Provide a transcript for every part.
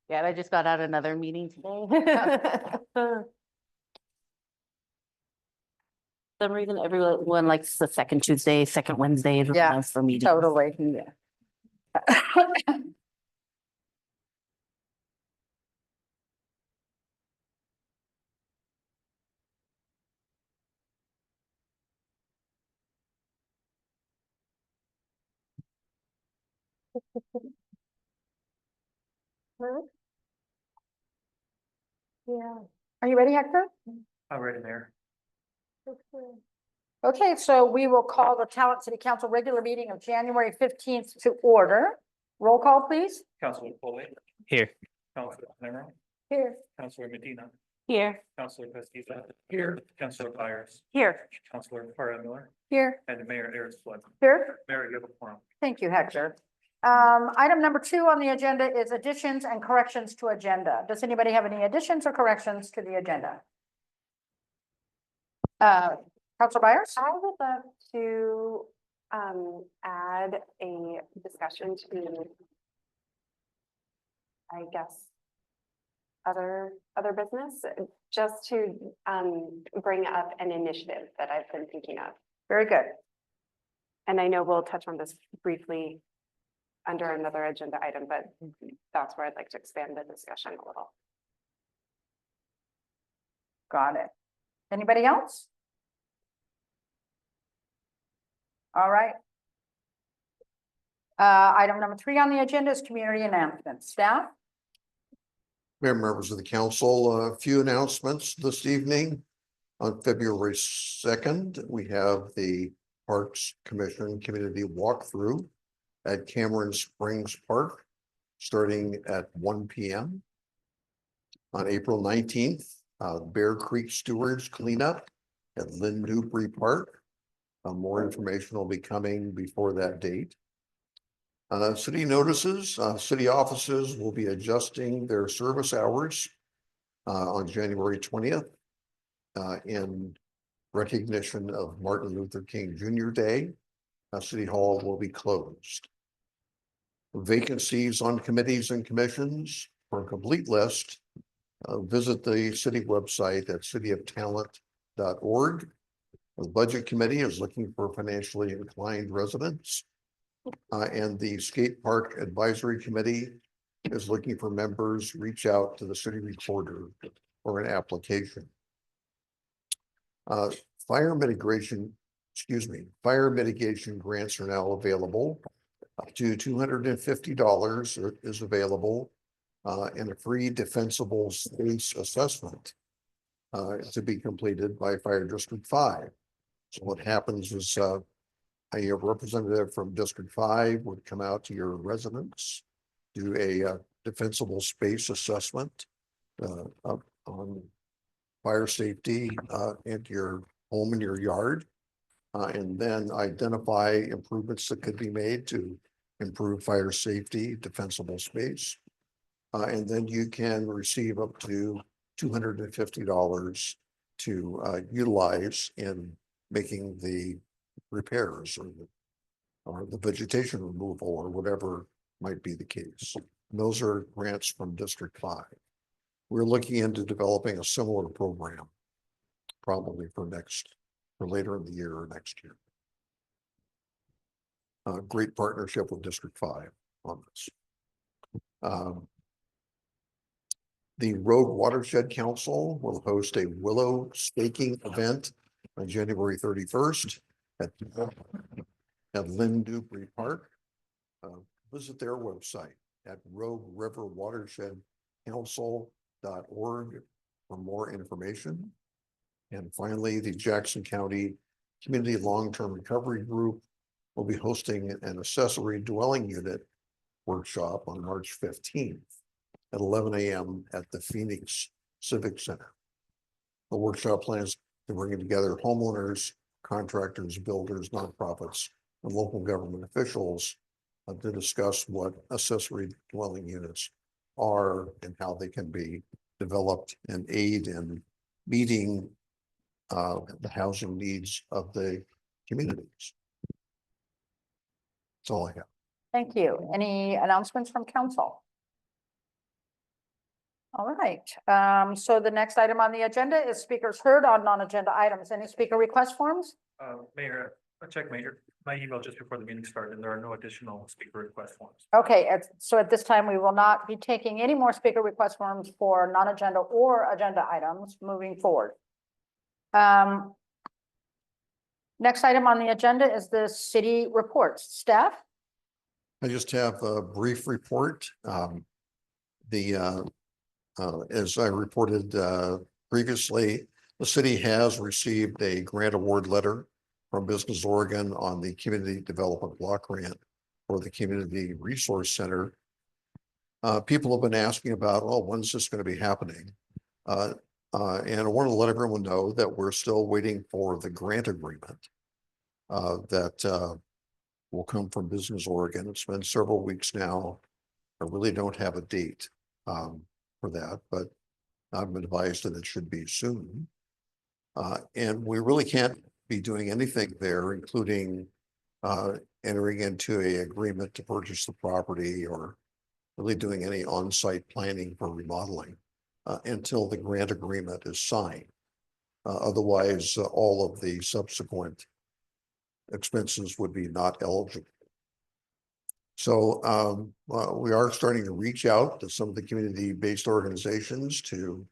Yeah, I just got out another meeting today. Some reason everyone likes the second Tuesday, second Wednesday Yeah, for meetings. Totally, yeah. Yeah. Are you ready, Hector? I'm ready, Mayor. Okay, so we will call the Talent City Council regular meeting of January 15th to order. Roll call, please. Councilor Foley, Here. Councilor Cameron, Here. Councilor Medina, Here. Councilor Pestisa. Here. Councilor Byers, Here. Councilor Farah Miller, Here. and Mayor Eric Flood. Here. Mayor, you have a forum. Thank you, Hector. Item number 2 on the agenda is additions and corrections to agenda. Does anybody have any additions or corrections to the agenda? Councilor Byers? I would love to add a discussion to, I guess, other business, just to bring up an initiative that I've been thinking of. Very good. And I know we'll touch on this briefly under another agenda item, but that's where I'd like to expand the discussion a little. Got it. Anybody else? All right. Item number 3 on the agenda is community announcements. Staff? Mayor, members of the council, a few announcements this evening. On February 2nd, we have the Parks Commission Community Walkthrough at Cameron Springs Park, starting at 1 p.m. On April 19th, Bear Creek Stewards Cleanup at Lynn Newbury Park. More information will be coming before that date. City notices, city offices will be adjusting their service hours on January 20th in recognition of Martin Luther King Jr. Day. City Hall will be closed. Vacancies on committees and commissions. For a complete list, visit the city website at cityoftalent.org. The Budget Committee is looking for financially inclined residents. And the Skate Park Advisory Committee is looking for members. Reach out to the city recorder for an application. Fire mitigation grants are now available. Up to $250 is available and a free defensible space assessment to be completed by Fire District 5. So what happens is a representative from District 5 would come out to your residence, do a defensible space assessment on fire safety into your home and your yard, and then identify improvements that could be made to improve fire safety, defensible space. And then you can receive up to $250 to utilize in making the repairs or the vegetation removal or whatever might be the case. And those are grants from District 5. We're looking into developing a similar program, probably for later in the year or next year. Great partnership with District 5 on this. The Rogue Watershed Council will host a willow staking event on January 31st at Lynn Newbury Park. Visit their website at Rogue River Watershed Council.org for more information. And finally, the Jackson County Community Long-Term Recovery Group will be hosting an accessory dwelling unit workshop on March 15th at 11 a.m. at the Phoenix Civic Center. The workshop plans to bring together homeowners, contractors, builders, nonprofits, and local government officials to discuss what accessory dwelling units are and how they can be developed and aid in meeting the housing needs of the communities. That's all I have. Thank you. Any announcements from council? All right, so the next item on the agenda is speakers heard on non-agenda items. Any speaker request forms? Mayor, I checked my email just before the meeting started, and there are no additional speaker request forms. Okay, so at this time, we will not be taking any more speaker request forms for non-agenda or agenda items moving forward. Next item on the agenda is the city reports. Staff? I just have a brief report. As I reported previously, the city has received a grant award letter from Business Oregon on the Community Development Block Grant for the Community Resource Center. People have been asking about, oh, when's this going to be happening? And I want to let everyone know that we're still waiting for the grant agreement that will come from Business Oregon. It's been several weeks now. I really don't have a date for that, but I'm advised that it should be soon. And we really can't be doing anything there, including entering into an agreement to purchase the property or really doing any on-site planning for remodeling until the grant agreement is signed. Otherwise, all of the subsequent expenses would be not eligible. So we are starting to reach out to some of the community-based organizations to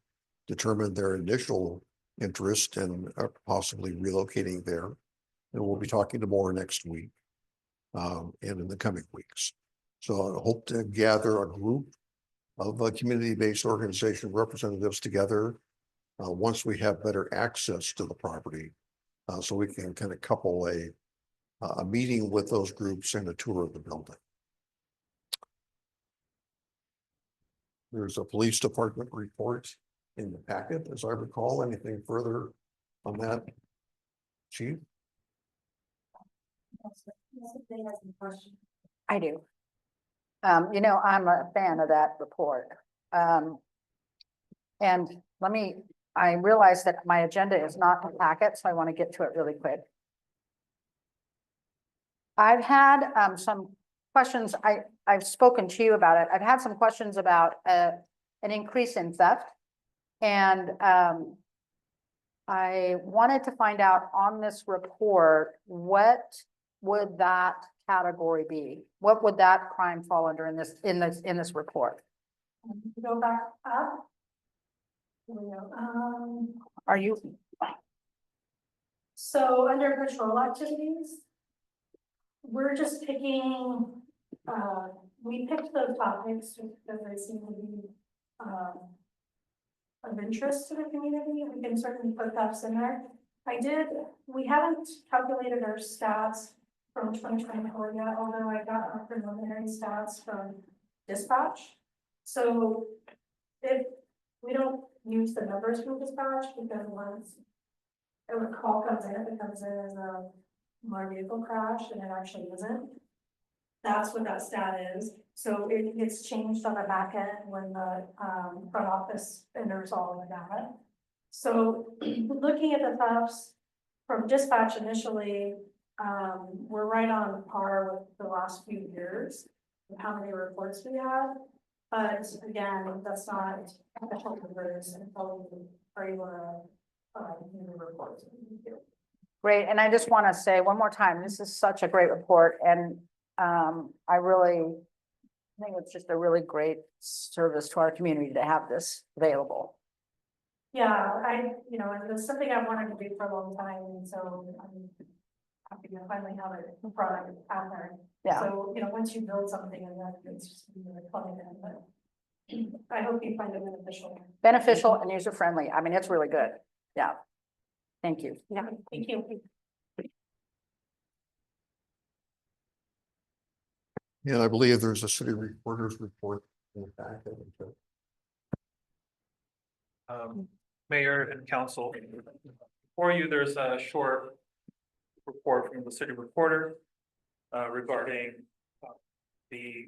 determine their initial interest in possibly relocating there. And we'll be talking to more next week and in the coming weeks. So I hope to gather a group of community-based organization representatives together once we have better access to the property, so we can kind of couple a meeting with those groups and a tour of the building. There's a police department report in the packet, as I recall. Anything further on that, Chief? I do. You know, I'm a fan of that report. And I realize that my agenda is not a packet, so I want to get to it really quick. I've had some questions. I've spoken to you about it. I've had some questions about an increase in theft. And I wanted to find out on this report, what would that category be? What would that crime fall under in this report? Go back up. Are you? So under patrol activities, we're just picking, we picked the topics because they seem to be of interest to the community. We can certainly put thefts in there. We haven't calculated our stats from 2024 yet, although I got our preliminary stats from dispatch. So if we don't use the numbers from dispatch, because once a call comes in, it comes in as a motor vehicle crash and it actually isn't. That's what that stat is. So it gets changed on the back end when the front office enters all the data. So looking at the thefts from dispatch initially, we're right on par with the last few years of how many reports we have. But again, that's not official numbers until we are able to do the reports. Great, and I just want to say one more time, this is such a great report, and I really think it's just a really great service to our community to have this available. Yeah, it's something I wanted to do for a long time, and so I'm happy to finally have it product out there. Yeah. So, once you build something and then it's just plugging in, but I hope you find it beneficial. Beneficial and user friendly. I mean, it's really good. Yeah. Thank you. Yeah, thank you. And I believe there's a city reporter's report in the packet. Mayor and council, for you, there's a short report from the city reporter regarding the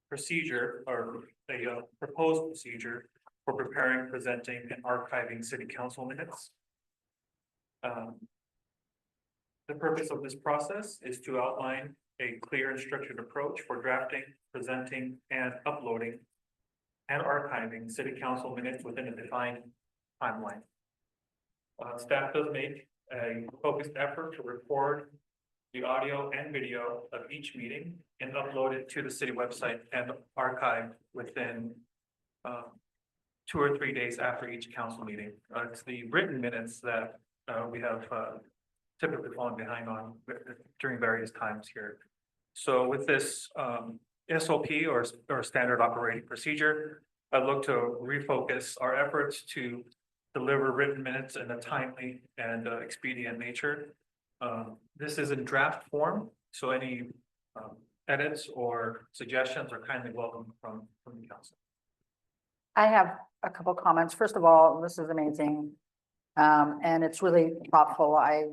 procedure or the proposed procedure for preparing, presenting, and archiving city council minutes. The purpose of this process is to outline a clear and structured approach for drafting, presenting, and uploading and archiving city council minutes within a defined timeline. Staff does make a focused effort to record the audio and video of each meeting and upload it to the city website and archive within 2 or 3 days after each council meeting. It's the written minutes that we have typically fallen behind on during various times here. So with this SOP or standard operating procedure, I look to refocus our efforts to deliver written minutes in a timely and expedient nature. This is in draft form, so any edits or suggestions are kindly welcome from the council. I have a couple comments. First of all, this is amazing. And it's really thoughtful. I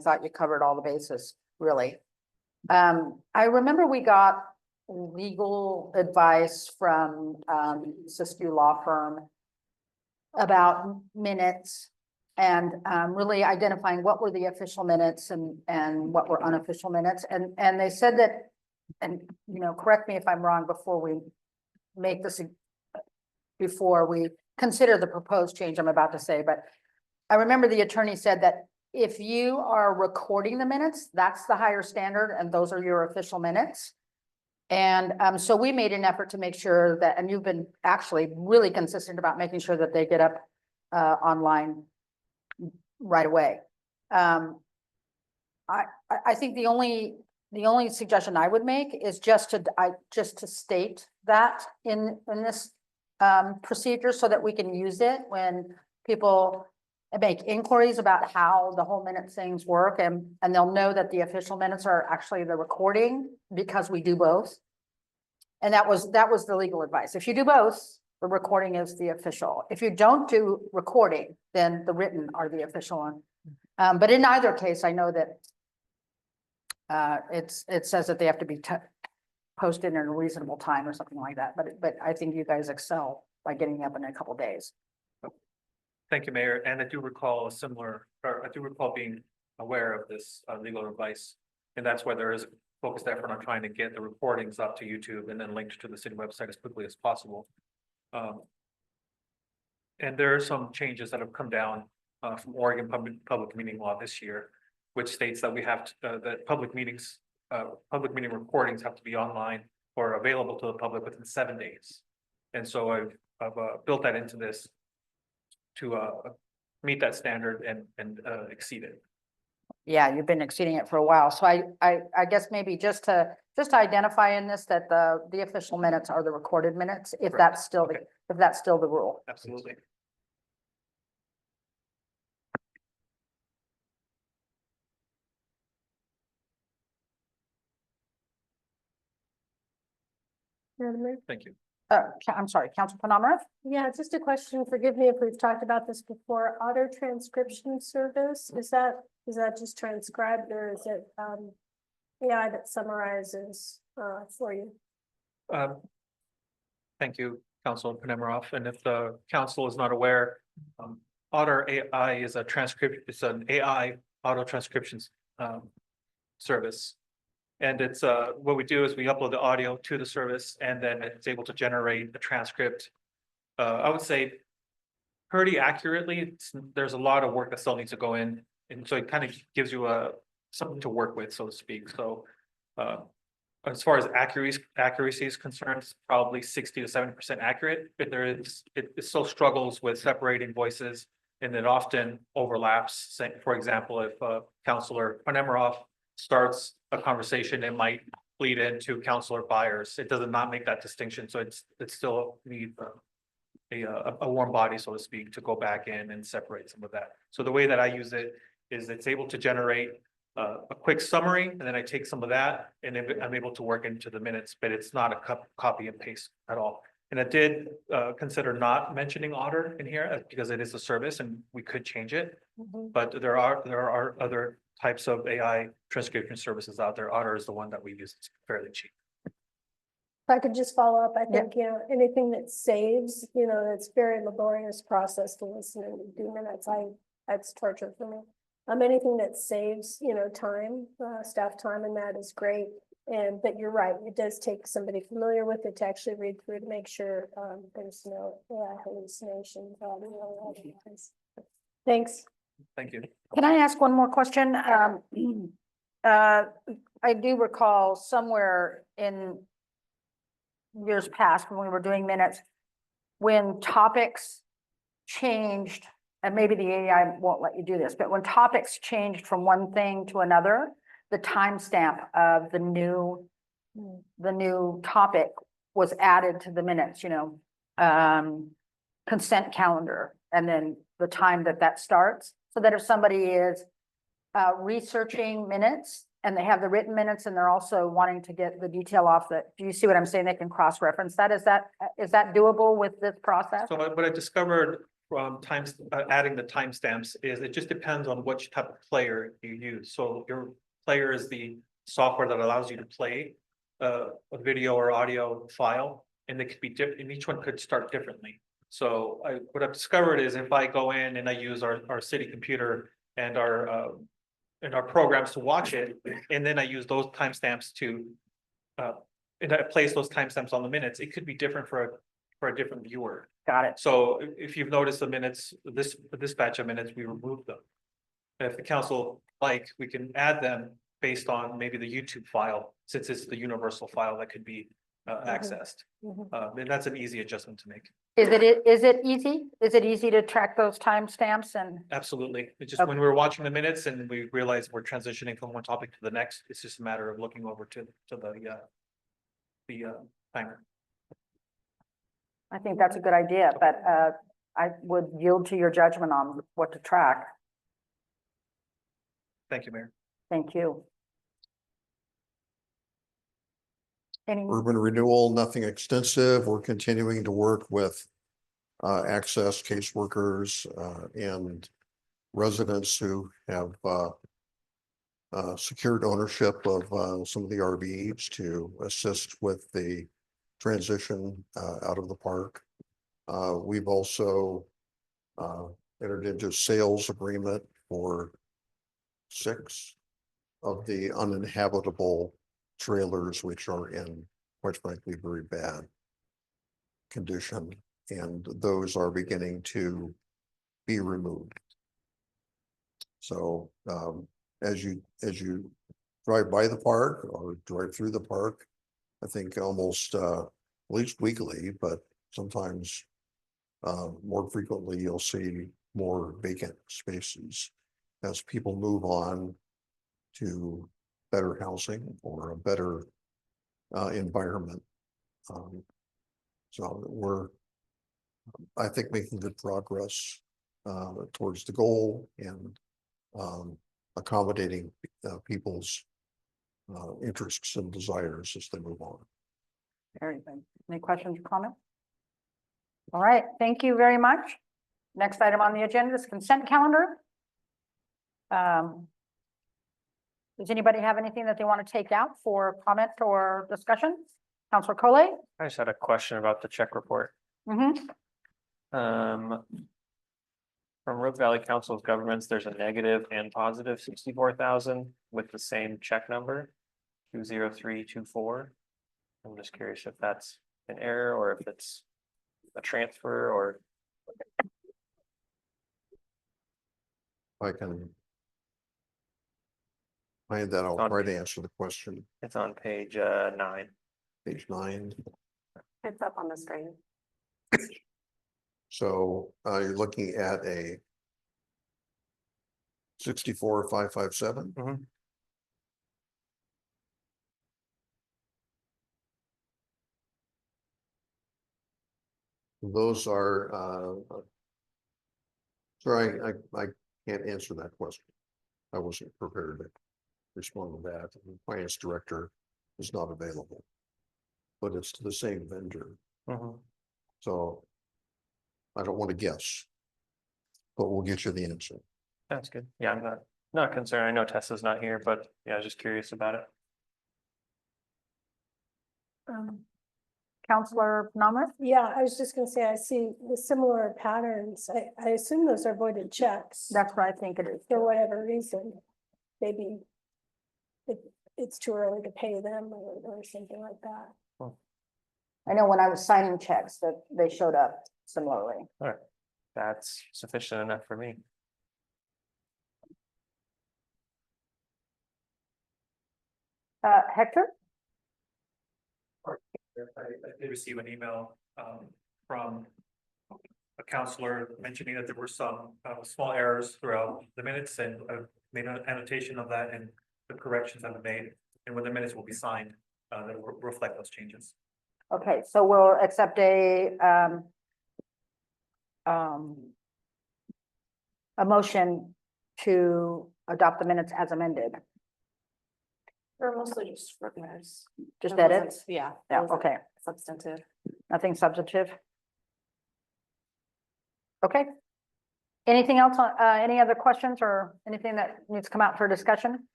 thought you covered all the bases, really. I remember we got legal advice from Siskiyou Law Firm about minutes and really identifying what were the official minutes and what were unofficial minutes. And they said that, and you know, correct me if I'm wrong before we make this, before we consider the proposed change I'm about to say, but I remember the attorney said that if you are recording the minutes, that's the higher standard and those are your official minutes. And so we made an effort to make sure that, and you've been actually really consistent about making sure that they get up online right away. I think the only suggestion I would make is just to state that in this procedure so that we can use it when people make inquiries about how the whole minute things work, and they'll know that the official minutes are actually the recording because we do both. And that was the legal advice. If you do both, the recording is the official. If you don't do recording, then the written are the official one. But in either case, I know that it says that they have to be posted in a reasonable time or something like that. But I think you guys excel by getting up in a couple days. Thank you, Mayor. And I do recall being aware of this legal advice. And that's why there is a focused effort on trying to get the recordings up to YouTube and then linked to the city website as quickly as possible. And there are some changes that have come down from Oregon public meeting law this year, which states that we have to, that public meeting recordings have to be online or available to the public within 7 days. And so I've built that into this to meet that standard and exceed it. Yeah, you've been exceeding it for a while. So I guess maybe just to identify in this that the official minutes are the recorded minutes, if Correct. that's still Okay. if that's still the rule. Absolutely. Madam Mayor? Thank you. I'm sorry, Council Panamarev? Yeah, just a question. Forgive me if we've talked about this before. Auto transcription service, is that just transcribed or is it AI that summarizes for you? Thank you, Councilor Panemarov. And if the council is not aware, Otter AI is it's an AI auto transcription service. And it's what we do is we upload the audio to the service and then it's able to generate a transcript. I would say pretty accurately. There's a lot of work that still needs to go in. And so it kind of gives you something to work with, so to speak. So as far as accuracy is concerned, it's probably 60 to 70% accurate, but it still struggles with separating voices and it often overlaps. Say, for example, if Councilor Panemarov starts a conversation, it might bleed into Councilor Byers. It does not make that distinction. So it still needs a warm body, so to speak, to go back in and separate some of that. So the way that I use it is it's able to generate a quick summary, and then I take some of that and I'm able to work into the minutes, but it's not a copy and paste at all. And I did consider not mentioning Otter in here because it is a service and we could change it. But there are other types of AI transcription services out there. Otter is the one that we use. It's fairly cheap. If I could just follow up, I think, anything that saves, it's very laborious process to listen and do minutes. That's torture for me. Anything that saves, time, staff time, and that is great. And, but you're right, it does take somebody familiar with it to actually read through to make sure, there's no hallucinations. Thanks. Thank you. Can I ask one more question? I do recall somewhere in years past when we were doing minutes, when topics changed, and maybe the AI won't let you do this, but when topics changed from one thing to another, the timestamp of the new topic was added to the minutes, consent calendar, and then the time that starts, so that if somebody is researching minutes and they have the written minutes and they're also wanting to get the detail off that, do you see what I'm saying? They can cross-reference that. Is that doable with this process? So what I discovered from adding the timestamps is it just depends on which type of player you use. So your player is the software that allows you to play a video or audio file, and they could be different, and each one could start differently. So what I've discovered is if I go in and I use our city computer and our programs to watch it, and then I use those timestamps to and I place those timestamps on the minutes, it could be different for a different viewer. Got it. So if you've noticed the minutes, this batch of minutes, we removed them. And if the council we can add them based on maybe the YouTube file, since it's the universal file that could be accessed. And that's an easy adjustment to make. Is it easy? Is it easy to track those timestamps and? Absolutely. It's just when we're watching the minutes and we realize we're transitioning from one topic to the next, it's just a matter of looking over to the timer. I think that's a good idea, but I would yield to your judgment on what to track. Thank you, Mayor. Thank you. Any, Urban renewal, nothing extensive. We're continuing to work with access caseworkers and residents who have secured ownership of some of the RVs to assist with the transition out of the park. We've also entered into a sales agreement for 6 of the uninhabitable trailers, which are in, quite frankly, very bad condition, and those are beginning to be removed. So as you drive by the park or drive through the park, I think almost at least weekly, but sometimes more frequently, you'll see more vacant spaces as people move on to better housing or a better environment. So we're, I think, making good progress towards the goal and accommodating people's interests and desires as they move on. very good. Any questions or comments? All right, thank you very much. Next item on the agenda is consent calendar. Does anybody have anything that they want to take out for comment or discussion? Counselor Collet? I just had a question about the check report. Mm-hmm. From Rogue Valley Council of Governments, there's a negative and positive 64,000 with the same check number, 20324. I'm just curious if that's an error or if it's a transfer or. I can find that, I'll try to answer the question. It's on page 9. Page 9. It's up on the screen. So you're looking at a 64557. Mhm. Those are sorry, I can't answer that question. I wasn't prepared to respond to that. The finance director is not available, but it's to the same vendor. Mhm. So I don't want to guess, but we'll get you the answer. That's good. Yeah, I'm not concerned. I know Tessa's not here, but yeah, I was just curious about it. Counselor Namrith? Yeah, I was just gonna say, I see the similar patterns. I assume those are voided checks That's what I think it is. for whatever reason. Maybe it's too early to pay them or something like that. I know when I was signing checks that they showed up similarly. That's sufficient enough for me. Hector? I did receive an email from a counselor mentioning that there were some small errors throughout the minutes, and I've made an annotation of that, and the corrections have been made. And when the minutes will be signed, that will reflect those changes. Okay, so we'll accept a motion to adopt the minutes as amended. Or mostly just footnotes. Just It wasn't- edits? Yeah. it Yeah, wasn't okay, Substantive. nothing substantive. Okay. Anything else, any other questions or anything that needs to come out for discussion?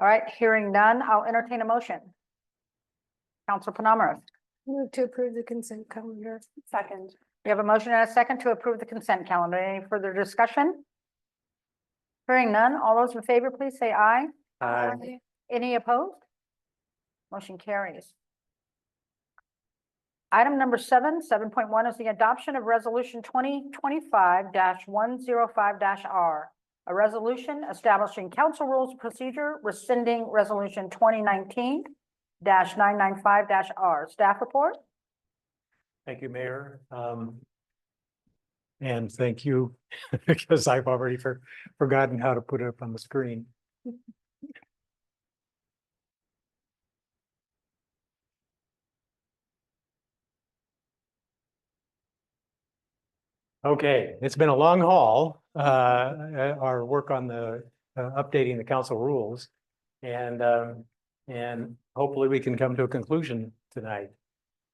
All right, hearing none, I'll entertain a motion. Counselor Penamara, Move to approve the consent calendar. Second. we have a motion and a second to approve the consent calendar. Any further discussion? Hearing none, all those in favor, please say aye. Any opposed? Motion carries. Item number 7.1 is the adoption of resolution 2025-105-R. A resolution establishing council rules of procedure rescinding resolution 2019-995-R. Staff report? Thank you, Mayor. And thank you, because I've already forgotten how to put it up on the screen. Okay, it's been a long haul, our work on the updating the council rules. And hopefully we can come to a conclusion tonight.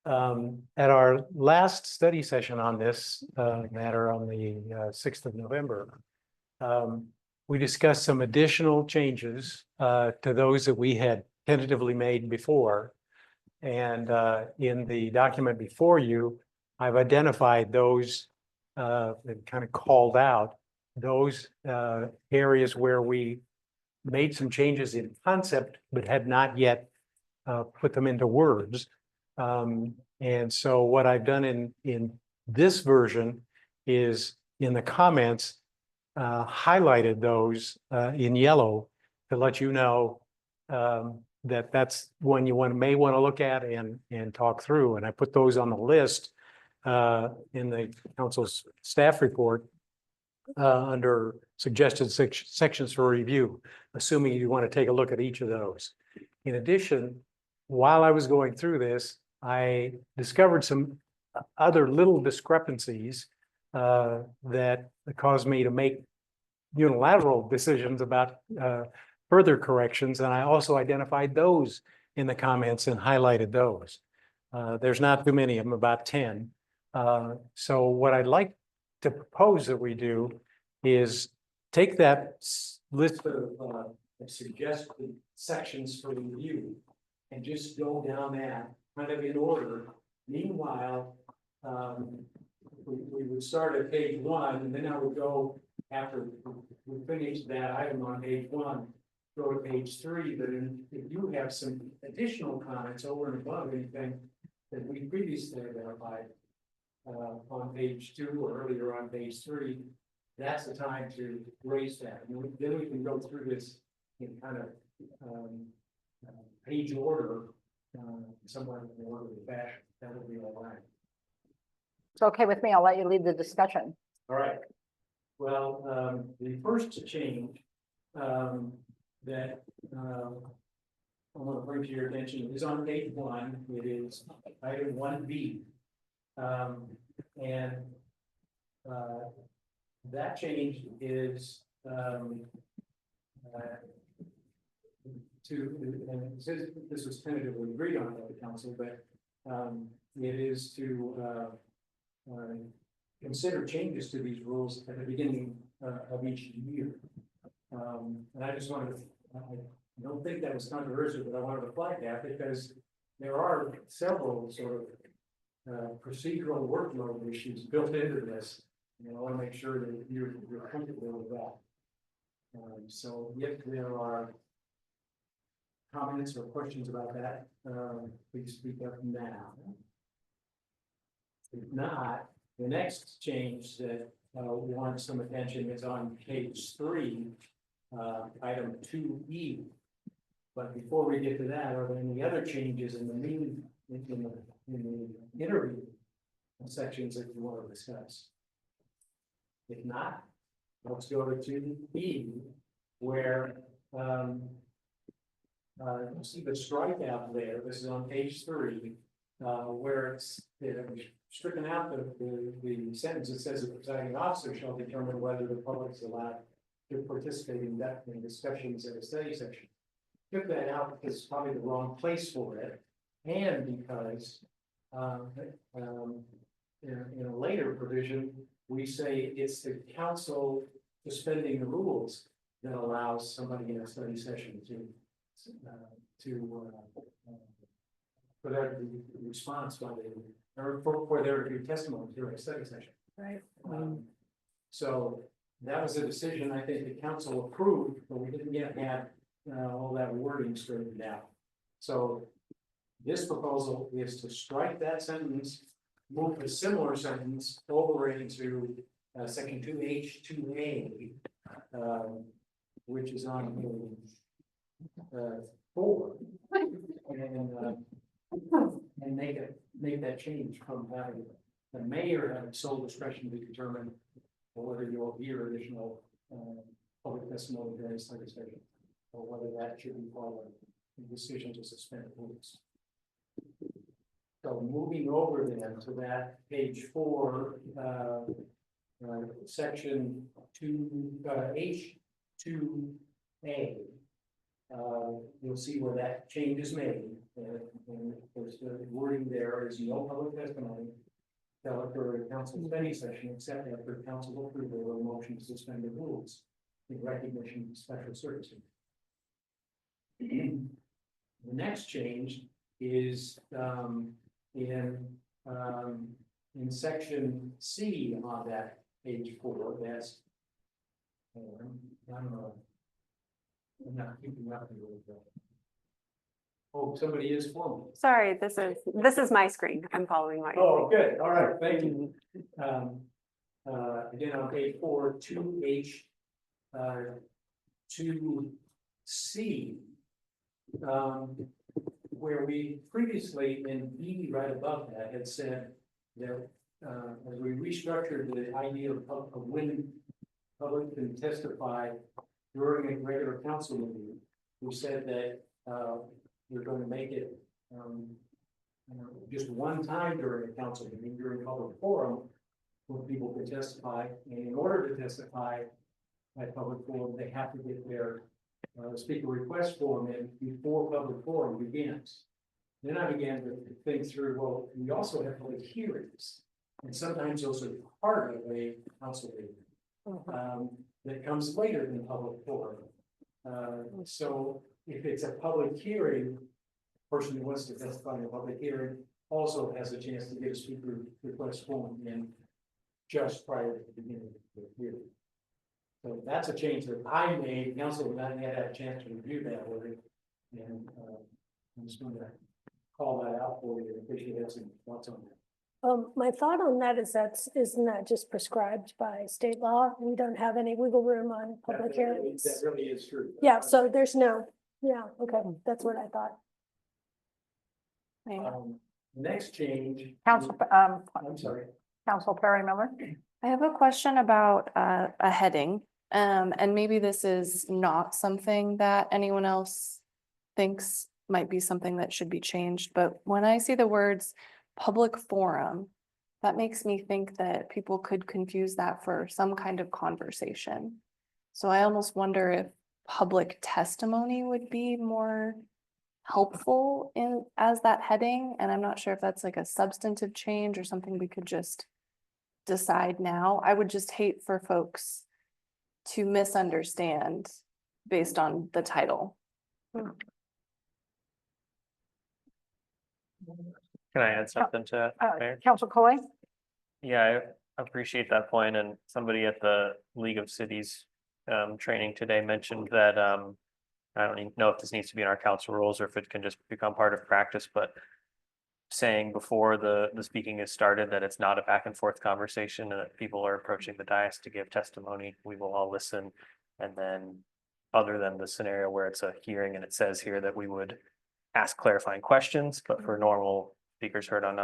At our last study session on this matter on the 6th of November, we discussed some additional changes to those that we had tentatively made before. And in the document before you, I've identified those and kind of called out those areas where we made some changes in concept, but had not yet put them into words. And so what I've done in this version is in the comments, highlighted those in yellow to let you know that that's one you may want to look at and talk through. And I put those on the list in the council's staff report under suggested sections for review, assuming you want to take a look at each of those. In addition, while I was going through this, I discovered some other little discrepancies that caused me to make unilateral decisions about further corrections. And I also identified those in the comments and highlighted those. There's not too many of them, about 10. So what I'd like to propose that we do is take that list of suggested sections for review and just go down that kind of in order. Meanwhile, we would start at page 1, and then I would go after we finish that item on page 1, go to page 3. But if you have some additional comments over and above anything that we previously identified on page 2 or earlier on page 3, that's the time to raise that. And then we can go through this in kind of page order, somewhere in the orderly fashion. That would be all right. It's okay with me. I'll let you lead the discussion. All right. Well, the first change that I want to bring to your attention is on page 1. It is item 1B. And that change is and it says this was tentatively agreed on by the council, but it is to consider changes to these rules at the beginning of each year. And I just wanted to, I don't think that was controversial, but I wanted to flag that because there are several sort of procedural workload issues built into this. And I want to make sure that you're comfortable with that. So if there are comments or questions about that, please speak up now. If not, the next change that warrants some attention is on page 3, item 2E. But before we get to that, are there any other changes in the interview sections that you want to discuss? If not, let's go to 2E, where you see the strikeout there. This is on page 3, where it's stricken out the sentence that says the presiding officer shall determine whether the public is allowed to participate in depth in discussions at a study session. Took that out because it's probably the wrong place for it, and because in a later provision, we say it's the council suspending the rules that allows somebody in a study session for their response while they, or for their testimony during a study session. Right. So that was a decision I think the council approved, but we didn't yet have all that wording straightened out. So this proposal is to strike that sentence, move a similar sentence over into section 2H2A, which is on page 4, and make that change from having the mayor having sole discretion to determine whether you'll hear additional public testimony during study session, or whether that should be followed in decision to suspend rules. So moving over then to that page 4, section 2H2A, you'll see where that change is made. And of course, the wording there is no public testimony shall occur at a council study session except after council approval or motion to suspend the rules in recognition of special circumstances. The next change is in section C on that page 4. That's I'm not keeping up with it. Oh, somebody is for me. Sorry, this is my screen. I'm following what you're Oh, saying. good. All right, thank you. Again, on page 4, 2H, 2C, where we previously in B right above that had said that as we restructured the idea of when public can testify during a regular council meeting, we said that we're going to make it just one time during a council meeting, during a public forum, where people can testify. And in order to testify at public forum, they have to get their speaker request form in before public forum begins. Then I began to think through, well, we also have public hearings, and sometimes those are part of a council meeting that comes later than public forum. So if it's a public hearing, the person who wants to testify in a public hearing also has a chance to get a speaker request form in just prior to the beginning of the hearing. So that's a change that I made. Council did not yet have a chance to review that word, and I'm just going to call that out for you. I appreciate you have some thoughts on that. My thought on that is isn't that just prescribed by state law? We don't have any wiggle room on public hearings. That really is true. Yeah, so there's no, yeah, okay, that's what I thought. Next change. Council, I'm sorry. Council Perry Miller. I have a question about a heading, and maybe this is not something that anyone else thinks might be something that should be changed, but when I see the words public forum, that makes me think that people could confuse that for some kind of conversation. So I almost wonder if public testimony would be more helpful as that heading, and I'm not sure if that's like a substantive change or something we could just decide now. I would just hate for folks to misunderstand based on the title. Can I add something to that, Mayor? Council Collet. Yeah, I appreciate that point, and somebody at the League of Cities training today mentioned that I don't even know if this needs to be in our council rules or if it can just become part of practice, but saying before the speaking is started that it's not a back and forth conversation and that people are approaching the dais to give testimony, we will all listen. And then, other than the scenario where it's a hearing and it says here that we would ask clarifying questions, but for normal speakers heard on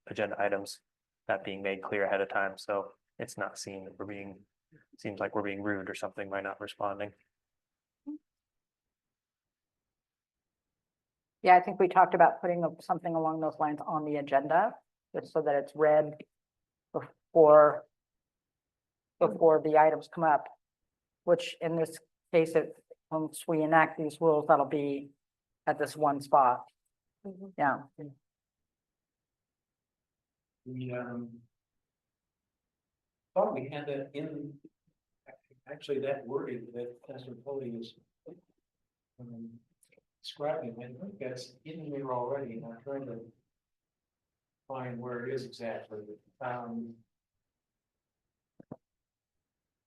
agenda items, that being made clear ahead of time, so it's not seen that we're being, seems like we're being rude or something by not responding. Yeah, I think we talked about putting something along those lines on the agenda, just so that it's read before the items come up, which in this case, once we enact these rules, that'll be at this one spot. Yeah. We, thought we had that in, actually that wording that Councilor Foley is describing, I think that's in there already, and I'm trying to find where it is exactly.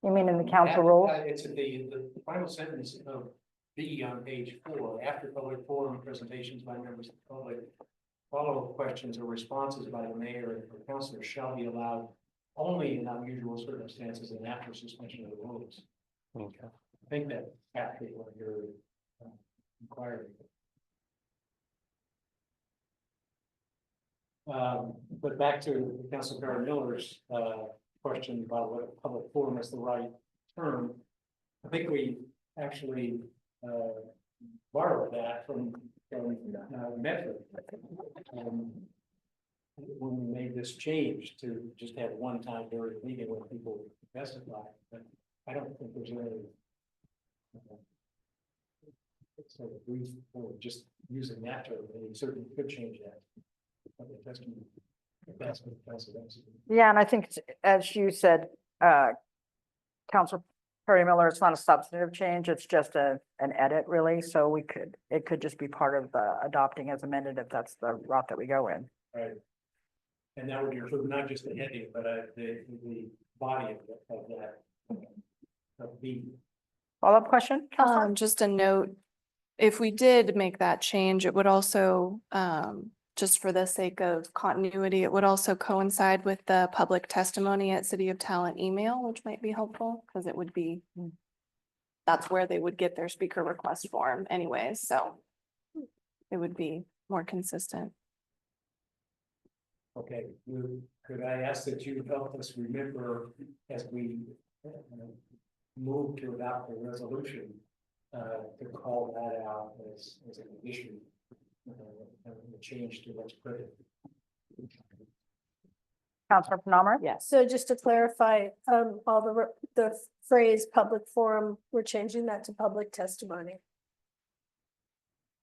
You mean in the council rules? It's in the final sentence of B on page 4, after public forum presentations by members of the public, follow-up questions or responses by the mayor and councilor shall be allowed only in unusual circumstances and after suspension of the rules. Okay. I think that's actually what you're inquiring. But back to Councilor Barry Miller's question about what a public forum is the right term. I think we actually borrowed that from Medford. When we made this change to just have one time during the meeting when people testify, but I don't think there's any. So we were just using that term, and we certainly could change that. That's what that's. Yeah, and I think, as you said, Councilor Perry Miller, it's not a substantive change, it's just an edit really, so it could just be part of the adopting as amended if that's the route that we go in. Right. And that would include not just the heading, but the body of that. Of the. Follow-up question, Councilor? Just a note, if we did make that change, it would also, just for the sake of continuity, it would also coincide with the public testimony at City of Talent email, which might be helpful, because it would be, that's where they would get their speaker request form anyways, so it would be more consistent. Okay, could I ask that you help us remember as we move to adopt the resolution, to call that out as an issue, a change to what's printed. Councilor Phenomer? Yes. So just to clarify, all the phrase public forum, we're changing that to public testimony.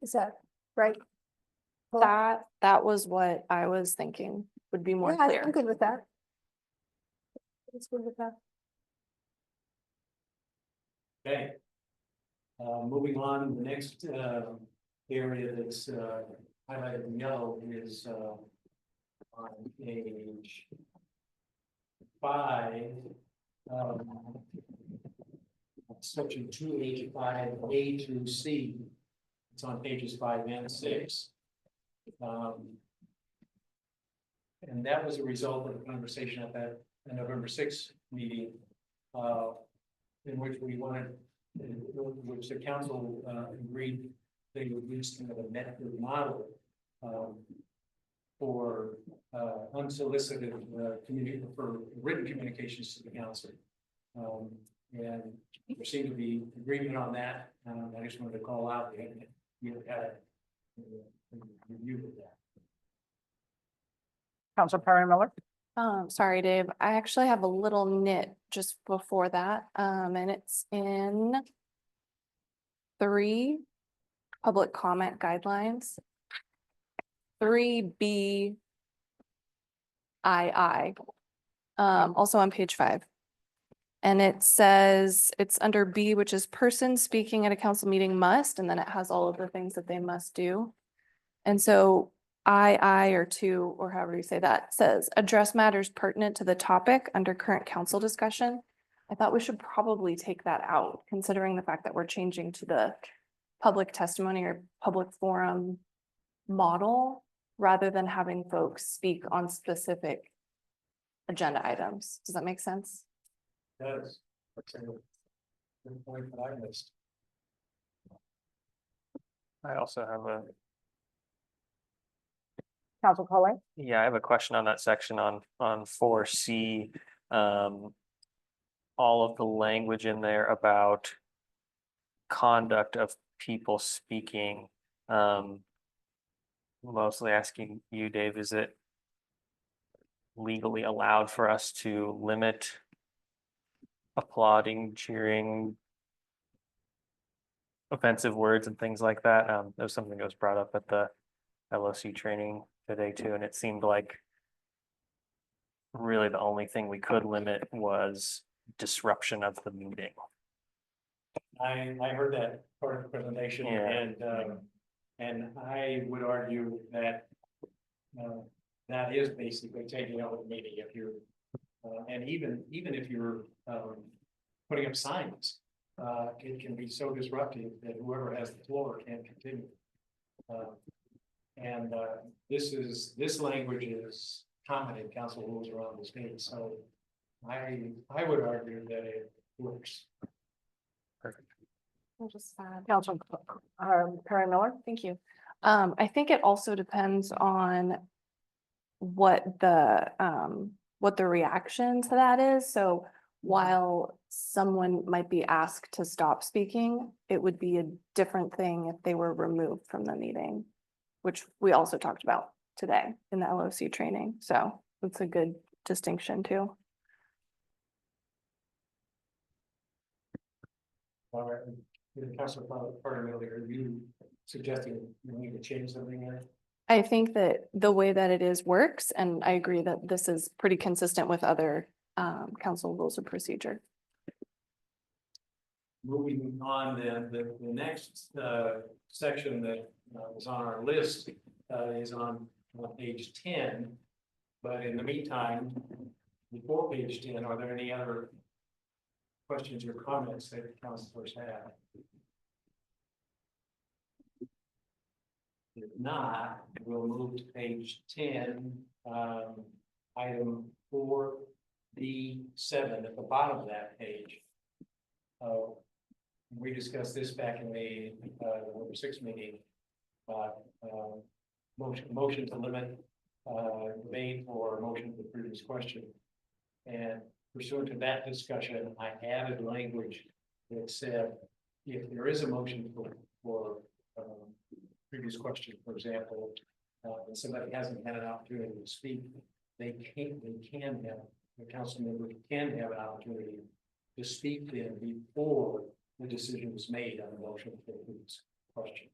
Is that right? Well, That was what I was thinking would be more yeah, clear. I'm good with that. It's good with that. Okay. Moving on, the next area that's highlighted in yellow is on page 5, section 285A through C. It's on pages 5 and 6. And that was a result of a conversation at that November 6th meeting, in which we wanted, which the council agreed they would use kind of a method model for unsolicited for written communications to the council. And there seemed to be agreement on that. I just wanted to call out, we had a review of that. Councilor Perry Miller? Sorry, Dave, I actually have a little nit just before that, and it's in 3 public comment guidelines. 3B II, also on page 5. And it says, it's under B, which is person speaking at a council meeting must, and then it has all of the things that they must do. And so II or 2, or however you say that, says address matters pertinent to the topic under current council discussion. I thought we should probably take that out, considering the fact that we're changing to the public testimony or public forum model rather than having folks speak on specific agenda items. Does that make sense? Does. That's a good point that I missed. I also have a, Council Collet? yeah, I have a question on that section on 4C. All of the language in there about conduct of people speaking. Mostly asking you, Dave, is it legally allowed for us to limit applauding, cheering, offensive words and things like that? That was something that was brought up at the LOC training today too, and it seemed like really the only thing we could limit was disruption of the meeting. I heard that part of the presentation Yeah. and I would argue that that is basically taking over the meeting if you're, and even if you're putting up signs, it can be so disruptive that whoever has the floor can't continue. This language is common in council rules around the state, so I would argue that it works. I'll just add. Council, Perry Miller? Thank you. I think it also depends on what the reaction to that is. So while someone might be asked to stop speaking, it would be a different thing if they were removed from the meeting, which we also talked about today in the LOC training. So it's a good distinction too. All right, Councilor Carter, are you suggesting we need to change something there? I think that the way that it is works, and I agree that this is pretty consistent with other council rules of procedure. Moving on, then, the next section that is on our list is on page 10. But in the meantime, before page 10, are there any other questions or comments that councilors have? If not, we'll move to page 10, item 4B7 at the bottom of that page. We discussed this back in the November 6th meeting. Motion to limit debate or motion to the previous question. And pursuant to that discussion, I added language that said, if there is a motion for previous question, for example, and somebody hasn't had an opportunity to speak, they can have, the council member can have an opportunity to speak then before the decision is made on the motion for the previous question.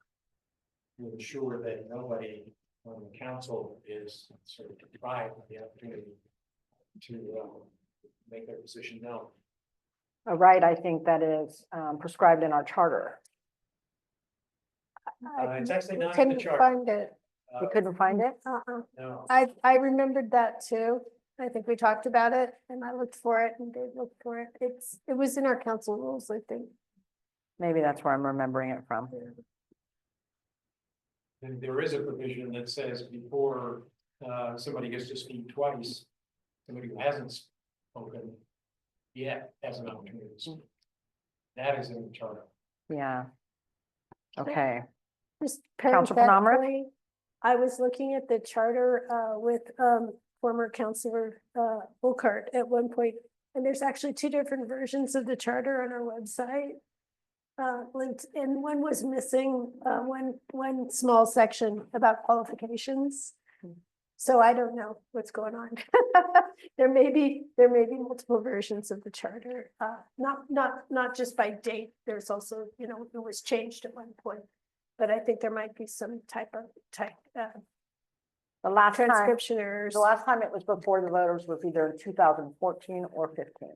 To ensure that nobody on the council is sort of deprived of the opportunity to make their position known. Right, I think that is prescribed in our charter. It's actually not in the Couldn't chart. find it. We couldn't find it? No. I remembered that too. I think we talked about it and I looked for it and Dave looked for it. It was in our council rules, I think. Maybe that's where I'm remembering it from. And there is a provision that says before somebody gets to speak twice, somebody who hasn't spoken yet has an opportunity to speak. That is in the charter. Yeah. Okay. Just Council Penamara? parenthetically, I was looking at the charter with former councilor Volkart at one point, and there's actually two different versions of the charter on our website. Linked, and one was missing one small section about qualifications. So I don't know what's going on. There may be multiple versions of the charter, not just by date. There's also, it was changed at one point. But I think there might be some type The last time, transcription errors. the last time it was before the voters was either 2014 or 15.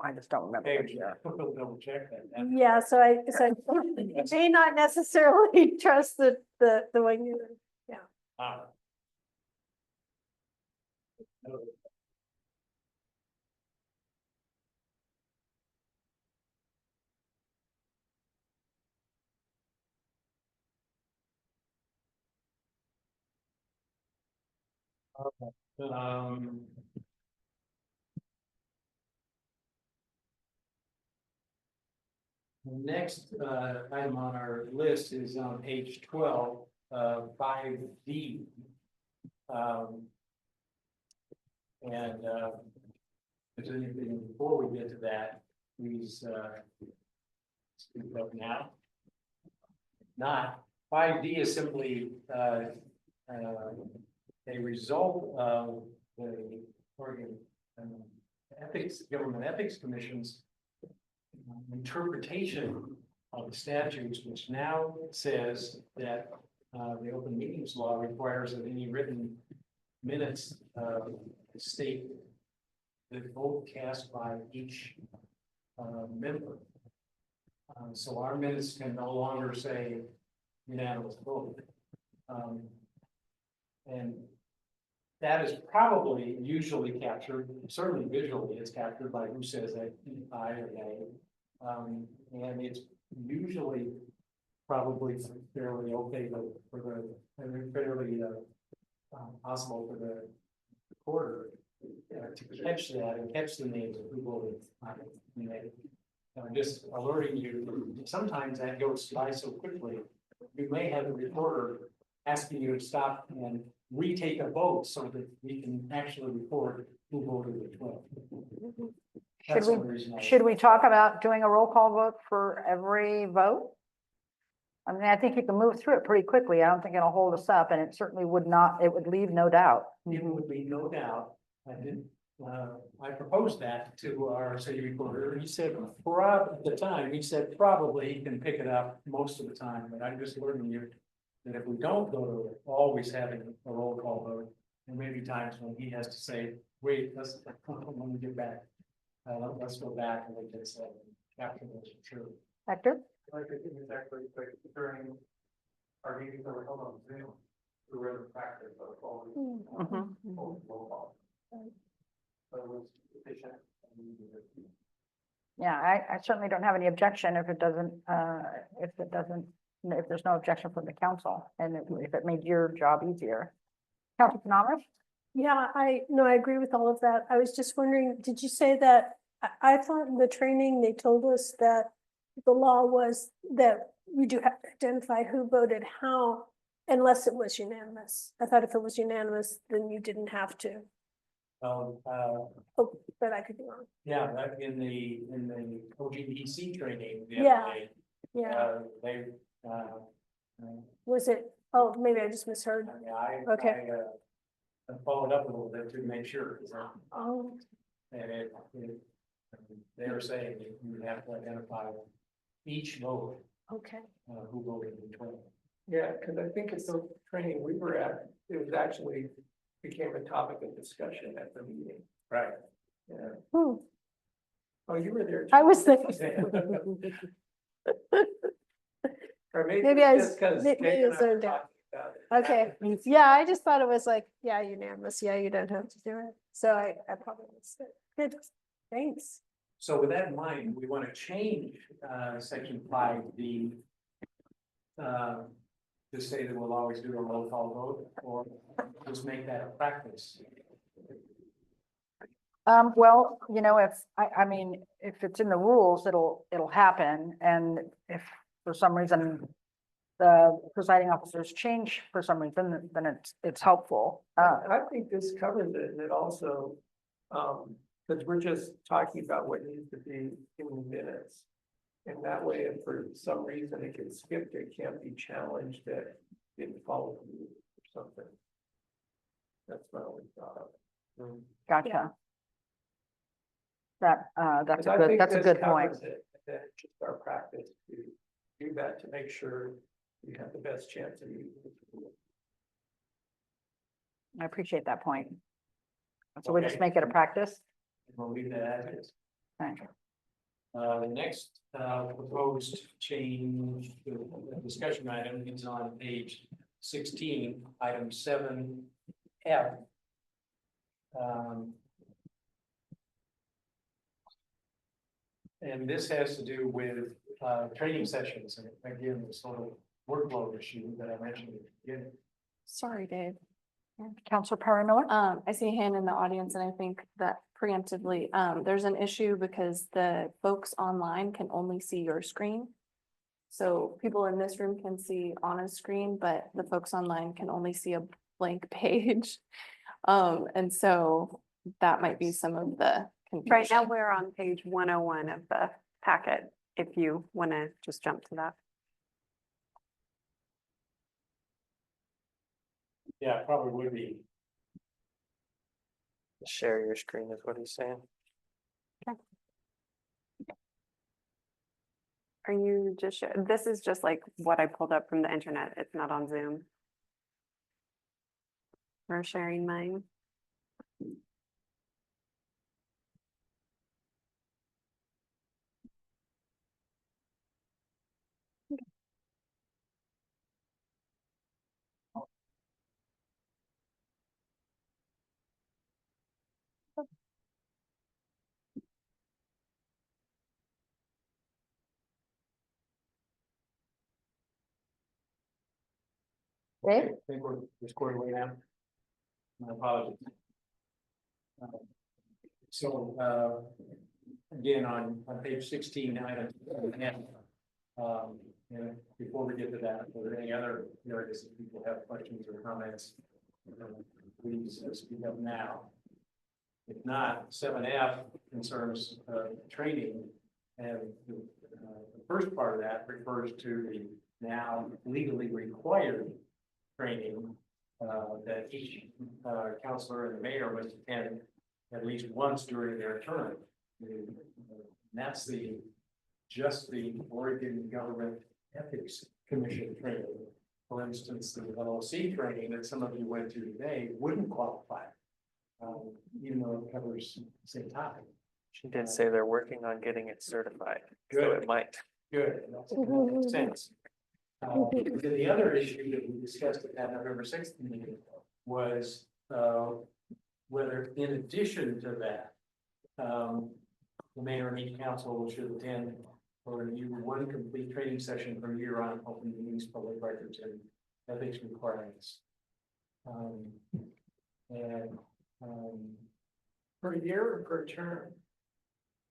I just don't remember Hey, which year. we'll double check that. Yeah, so I may not necessarily trust the one you, Ah. Um. The next item on our list is on page 12, 5D. And if there's anything before we get to that, please speak up now. Not, 5D is simply a result of the Oregon Government Ethics Commission's interpretation of the statutes, which now says that the open meetings law requires that any written minutes state the vote cast by each member. So our minutes can no longer say unanimous vote. And that is probably usually captured, certainly visually, it's captured by who says that aye or nay. And it's usually probably fairly okay for the fairly possible for the recorder to catch that and catch the names of who voted on it. Just alerting you, sometimes that goes by so quickly. You may have the recorder asking you to stop and retake a vote so that we can actually record who voted which way. That's the reason I- Should we talk about doing a roll call vote for every vote? I mean, I think you can move through it pretty quickly. I don't think it'll hold us up, and it certainly would not, it would leave no doubt. It would be no doubt. I proposed that to our city recorder. He said, at the time, he said probably he can pick it up most of the time, but I'm just learning you that if we don't go to always having a roll call vote, there may be times when he has to say, wait, let's, let me get back. Let's go back and we can say, capture this for sure. Hector? I think it's actually like during our meetings that were held on Zoom, we were in the practice of all these. So it was efficient. Yeah, I certainly don't have any objection if it doesn't, if there's no objection from the council, and if it made your job easier. Council Penamara? Yeah, I agree with all of that. I was just wondering, did you say that, I thought in the training, they told us that the law was that we do have to identify who voted how, unless it was unanimous. I thought if it was unanimous, then you didn't have to. Oh, But I could be wrong. yeah, that in the OGDC training. the other Yeah. day, Yeah, They, was it, oh, maybe I just misheard. Okay. I followed up a little bit to make sure. Oh, And they were saying that you have to identify each vote, okay. who voted which way. Yeah, because I think it's the training we were at, it was actually became a topic of discussion at the meeting. Right. Yeah. Hmm, Oh, you were there. I too. was thinking. Or Maybe I just 'cause maybe Kate I and I were zoned out. talking about it. Okay, yeah, I just thought it was like, yeah, unanimous, yeah, you don't have to do it. So I probably missed it. Good, thanks. So with that in mind, we want to change section 5D to say that we'll always do a roll call vote, or just make that a practice. Well, you know, I mean, if it's in the rules, it'll happen, and if for some reason the presiding officers change for some reason, then it's helpful. I think this covers it, and it also, because we're just talking about what needs to be in the minutes. And that way, if for some reason it gets skipped, it can't be challenged that didn't follow the rules or something. That's my only thought. Gotcha. That's Because a I good, think that's a this good point. covers it, and then it's just our practice to do that to make sure we have the best chance of using it. I appreciate that point. So we just Okay. make it a practice. We'll leave that as is. Right. The next proposed change, the discussion item is on page 16, item 7F. And this has to do with training sessions, and again, the sort of workload issue that I mentioned at the beginning. Sorry, Dave. Counselor Perry Miller? I see a hand in the audience and I think that preemptively, there's an issue because the folks online can only see your screen. So people in this room can see on a screen, but the folks online can only see a blank page. And so that might be some of the Right now, confusion. we're on page 101 of the packet, if you want to just jump to that. Yeah, it probably would be. Share your screen is what he's saying. Are you just, this is just like what I pulled up from the internet. It's not on Zoom. We're sharing mine. Dave? I think we're squared away now. My apologies. So, again, on page 16, item 10. And before we get to that, are there any other areas that people have questions or comments? Please speak up now. If not, 7F concerns training. And the first part of that refers to the now legally required training that each counselor and the mayor must attend at least once during their term. And that's just the Oregon Government Ethics Commission training. For instance, the LLC training that some of you went to today wouldn't qualify, even though it covers the same topic. She did say they're working on getting it certified, so Good. it might. Good, that makes sense. Then the other issue that we discussed at that November 6th meeting was whether in addition to that, the mayor and each council should attend or review one complete training session per year on open meetings, public records, and ethics requirements. Per year or per term?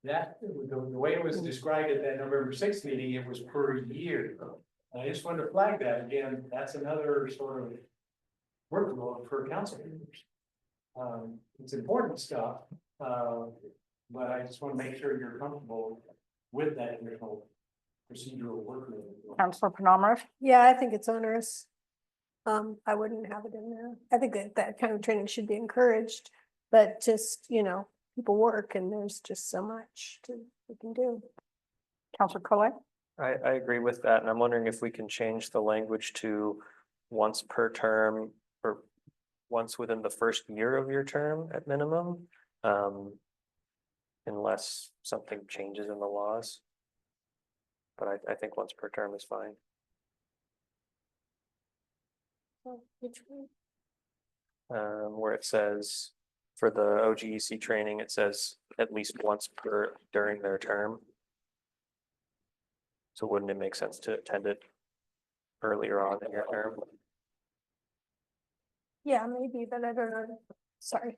That, the way it was described at that November 6th meeting, it was per year. And I just wanted to flag that again, that's another sort of workload for council members. It's important stuff, but I just want to make sure you're comfortable with that additional procedural workload. Counselor Penamara? Yeah, I think it's onerous. I wouldn't have it in there. I think that kind of training should be encouraged, but just, people work and there's just so much we can do. Counselor Collet? I agree with that, and I'm wondering if we can change the language to once per term or once within the first year of your term at minimum. Unless something changes in the laws. But I think once per term is fine. Which one? Where it says for the OGEC training, it says at least once per during their term. So wouldn't it make sense to attend it earlier on in your term? Yeah, maybe, but I don't know. Sorry.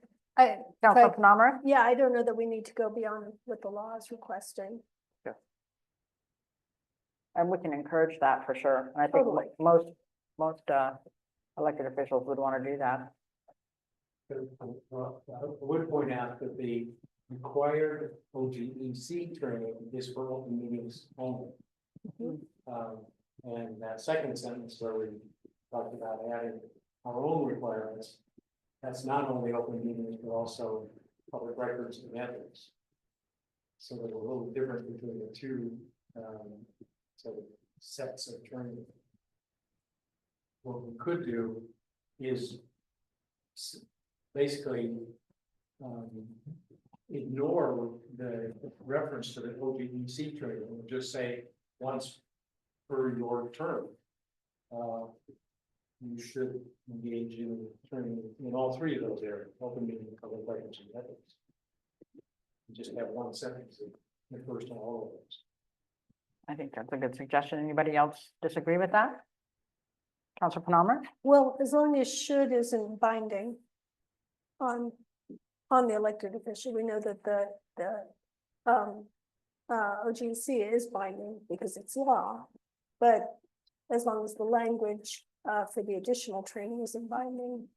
Counselor Penamara? Yeah, I don't know that we need to go beyond what the law is requesting. And we can encourage that for sure. And I think Totally. most elected officials would want to do that. Well, I would point out that the required OGEC training is for open meetings only. And that second sentence where we talked about adding our own requirements, that's not only open meetings, but also public records and ethics. So there's a little difference between the two sort of sets of training. What we could do is basically ignore the reference to the OGEC training and just say once per your term. You should engage in training in all three of those areas, open meeting, public records, and ethics. You just have one sentence that refers to all of those. I think that's a good suggestion. Anybody else disagree with that? Counselor Penamara? Well, as long as should isn't binding on, on the elected official, we know that OGC is binding because it's law. But as long as the language, for the additional training isn't binding.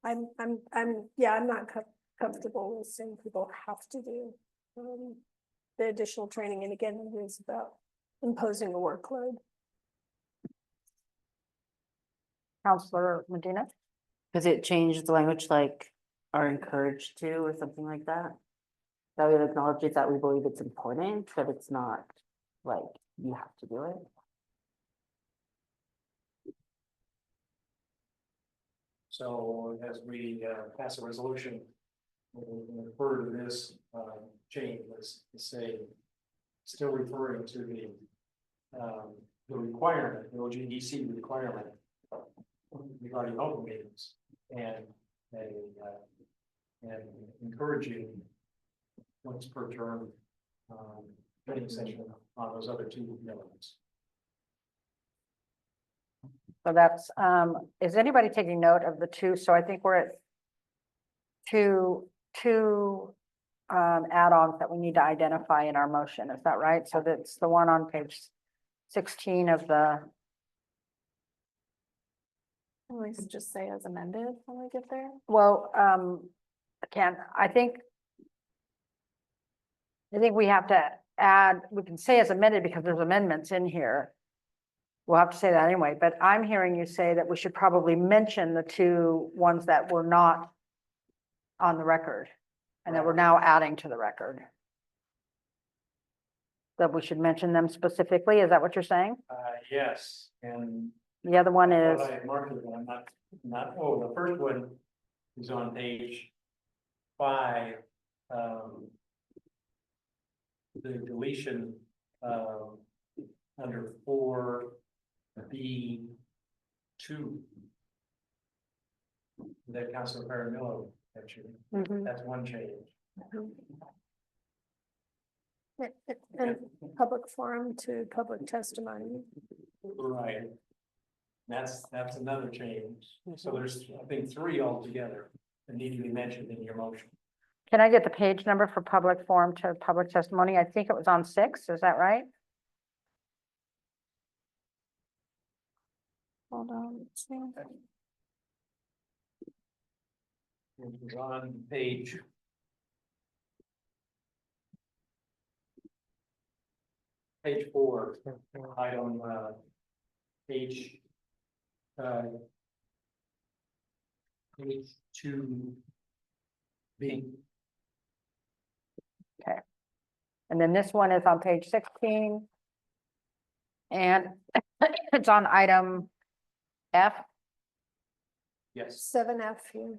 I'm not comfortable with saying people have to do, the additional training, and again, it is about imposing a workload. Counselor Medina? Because it changed the language like are encouraged to or something like that. That would acknowledge it that we believe it's important, but it's not like you have to do it. So as we pass a resolution, we'll refer to this change, let's say, still referring to the requirement, the OGDC requirement regarding open meetings and encouraging once per term training session on those other two elements. So that's, is anybody taking note of the two? So I think we're at two add-ons that we need to identify in our motion. Is that right? So that's the one on page 16 of the, At least just say as amended when we get there. well, again, I think we have to add, we can say as amended because there's amendments in here. We'll have to say that anyway, but I'm hearing you say that we should probably mention the two ones that were not on the record and that we're now adding to the record. That we should mention them specifically. Is that what you're saying? Yes, and The other one is, I marked it, I'm not, oh, the first one is on page 5. The deletion, under 4B2. That Councilor Paramillo mentioned, that's one change. And public forum to public testimony. Right. That's another change. So there's, I think, 3 altogether that need to be mentioned in your motion. can I get the page number for public forum to public testimony? I think it was on 6, is that right? Hold on. Let's see. It was on page 4, item page 2B. And then this one is on page 16. And it's on item F. Yes. 7F here.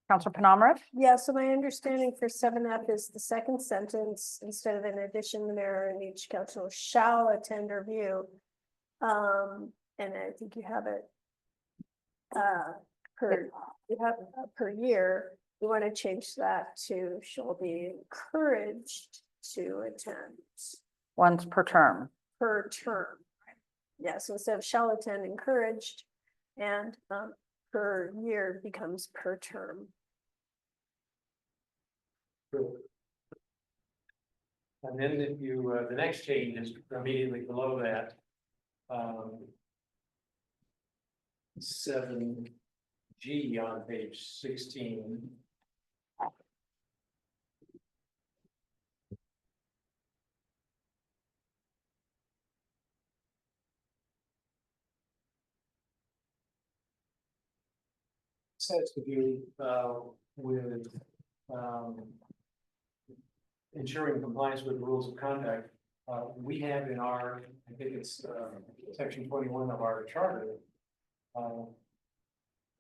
Counselor Penamara? Yeah, so my understanding for 7F is the second sentence, instead of in addition, the mayor and each council shall attend or view. And I think you have it. Per year, we want to change that to shall be encouraged to attend Once per term. per term. Yeah, so instead of shall attend, encouraged, and per year becomes per term. And then if you, the next change is immediately below that. 7G on page 16. Says to do with ensuring compliance with the rules of conduct. We have in our, I think it's section 21 of our charter.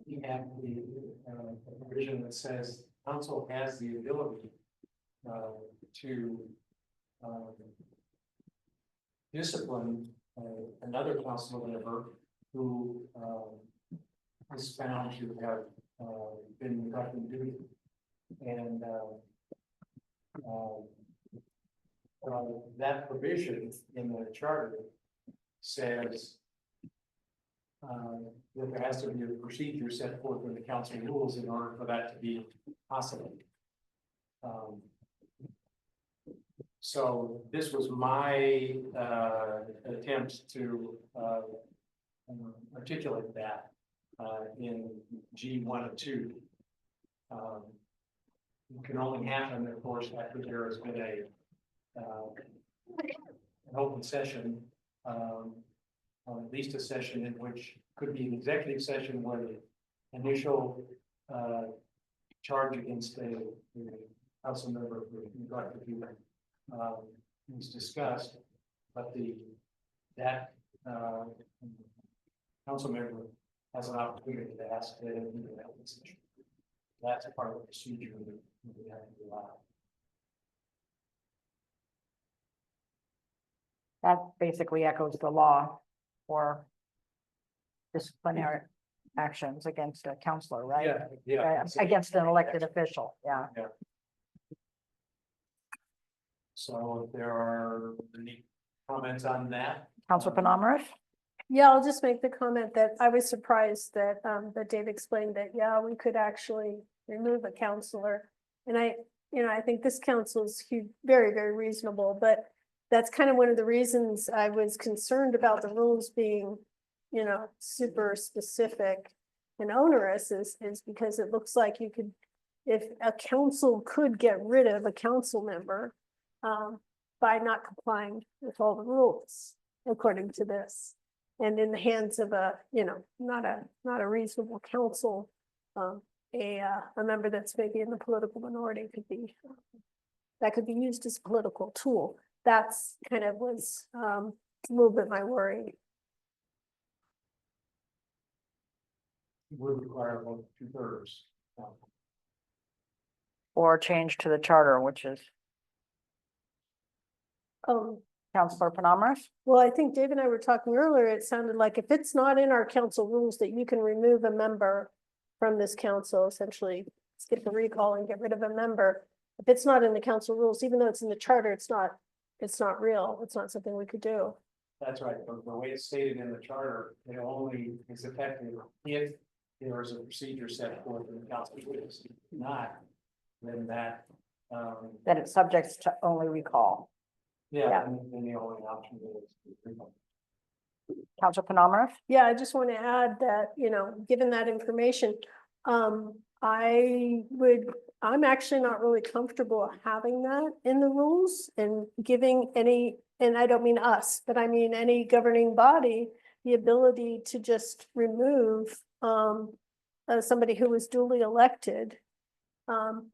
We have the provision that says council has the ability to discipline another council member who is found to have been neglecting duty. And that provision in the charter says that there has to be a procedure set forth in the council rules in order for that to be possible. So this was my attempt to articulate that in G1 and 2. It can only happen, of course, after there has been an open session, or at least a session in which could be an executive session where the initial charge against the council member with regard to human was discussed, but that council member has an opportunity to ask that in the open session. That's part of the procedure that we have to allow. That basically echoes the law for disciplinary actions against a counselor, right? Against an elected official, yeah. So if there are any comments on that? Counselor Penamara? Yeah, I'll just make the comment that I was surprised that, that Dave explained that, yeah, we could actually remove a counselor. And I think this council is very, very reasonable, but that's kind of one of the reasons I was concerned about the rules being, super specific and onerous is because it looks like you could, if a council could get rid of a council member by not complying with all the rules, according to this. And in the hands of a, not a reasonable council, a member that's maybe in the political minority that could be used as a political tool. That's kind of was a little bit my worry. Would require about 2/3. Or change to the charter, which is Counselor Penamara? Well, I think Dave and I were talking earlier, it sounded like if it's not in our council rules that you can remove a member from this council, essentially skip the recall and get rid of a member. If it's not in the council rules, even though it's in the charter, it's not real. It's not something we could do. That's right. The way it's stated in the charter, it only is effective if there is a procedure set forth in the council rules. If not, then that. That it's subject to only recall. Yeah, and then the only option is. Counselor Penamara? Yeah, I just want to add that, given that information, I'm actually not really comfortable having that in the rules and giving any, and I don't mean us, but I mean any governing body, the ability to just remove somebody who was duly elected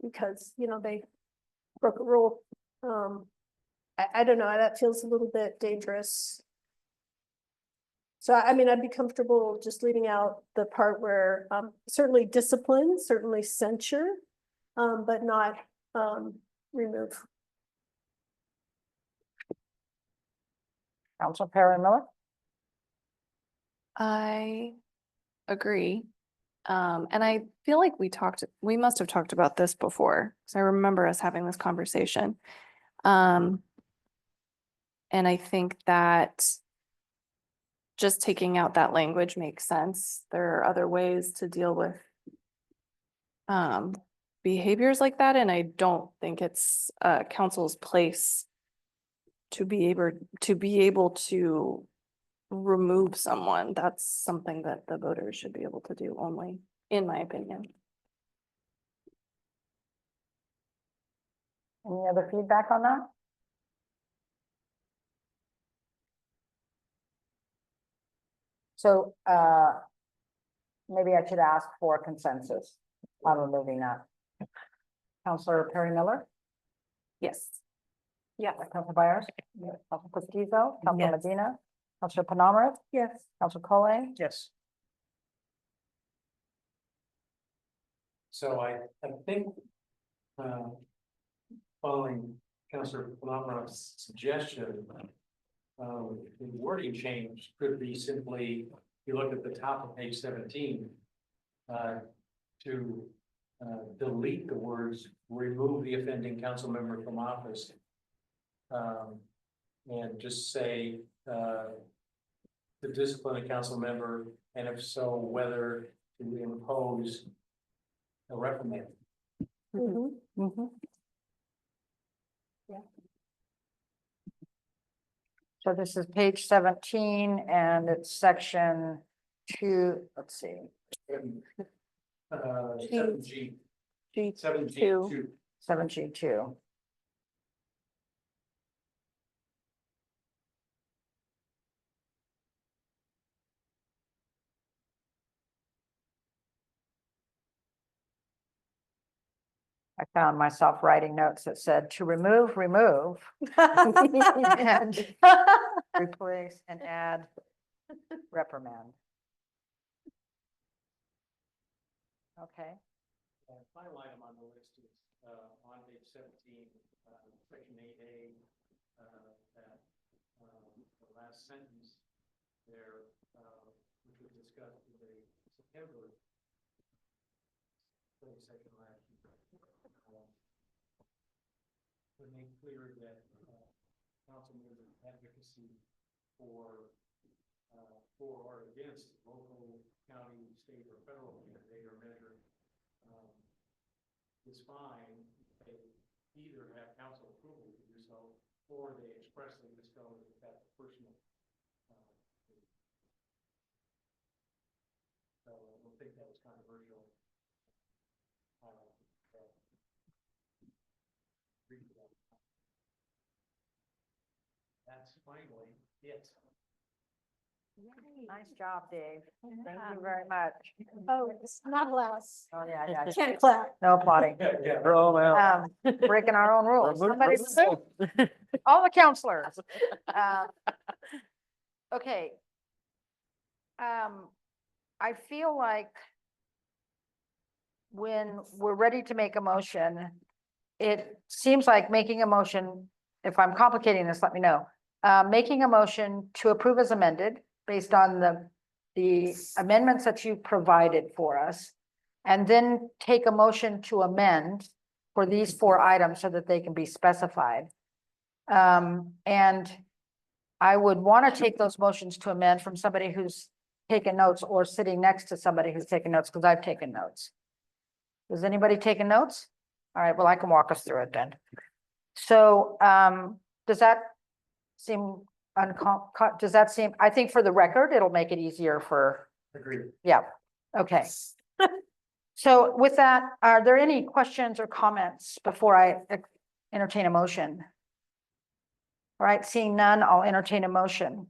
because, they broke a rule. I don't know, that feels a little bit dangerous. So, I mean, I'd be comfortable just leaving out the part where certainly discipline, certainly censure, but not remove. Counselor Perry Miller? I agree. And I feel like we must have talked about this before, because I remember us having this conversation. And I think that just taking out that language makes sense. There are other ways to deal with behaviors like that, and I don't think it's council's place to be able to remove someone. That's something that the voters should be able to do only, in my opinion. Any other feedback on that? So maybe I should ask for consensus on removing that. Counselor Perry Miller? Yes. Yeah. Counselor Byers? Yes. Counselor Pesquizo? Counselor Yes. Medina? Counselor Penamara? Yes. Counselor Collet? Yes. So I think, following Councilor Penamara's suggestion, the wording change could be simply, if you look at the top of page 17, to delete the words, remove the offending council member from office. And just say, to discipline a council member, and if so, whether to impose a reprimand. Mhm. So this is page 17 and it's section 2, let's see, Seven G, G seven G two. two. 7G2. I found myself writing notes that said to remove, and replace and add reprimand. Okay, Final item on the list is, on page 17, section 8A, that, the last sentence there, which was discussed in the September study session last year. To make clear that, council members advocacy for or against local, county, state, or federal mandate or measure, is fine. They either have council approval to do so, or they expressly disclose that that's personal. So I don't think that was controversial. That's finally it. nice job, Dave. Thank you very much. Oh, it's not allowed. Oh, yeah. Can't clap. No applauding. Breaking our own rules. Somebody- All the counselors. Okay. I feel like when we're ready to make a motion, it seems like making a motion, if I'm complicating this, let me know. Making a motion to approve as amended based on the amendments that you provided for us. And then take a motion to amend for these 4 items so that they can be specified. And I would want to take those motions to amend from somebody who's taken notes or sitting next to somebody who's taken notes, because I've taken notes. Has anybody taken notes? All right, well, I can walk us through it then. So, does that seem does that seem, I think for the record, it'll make it easier for, Agreed. yeah, okay. So with that, are there any questions or comments before I entertain a motion? All right, seeing none, I'll entertain a motion.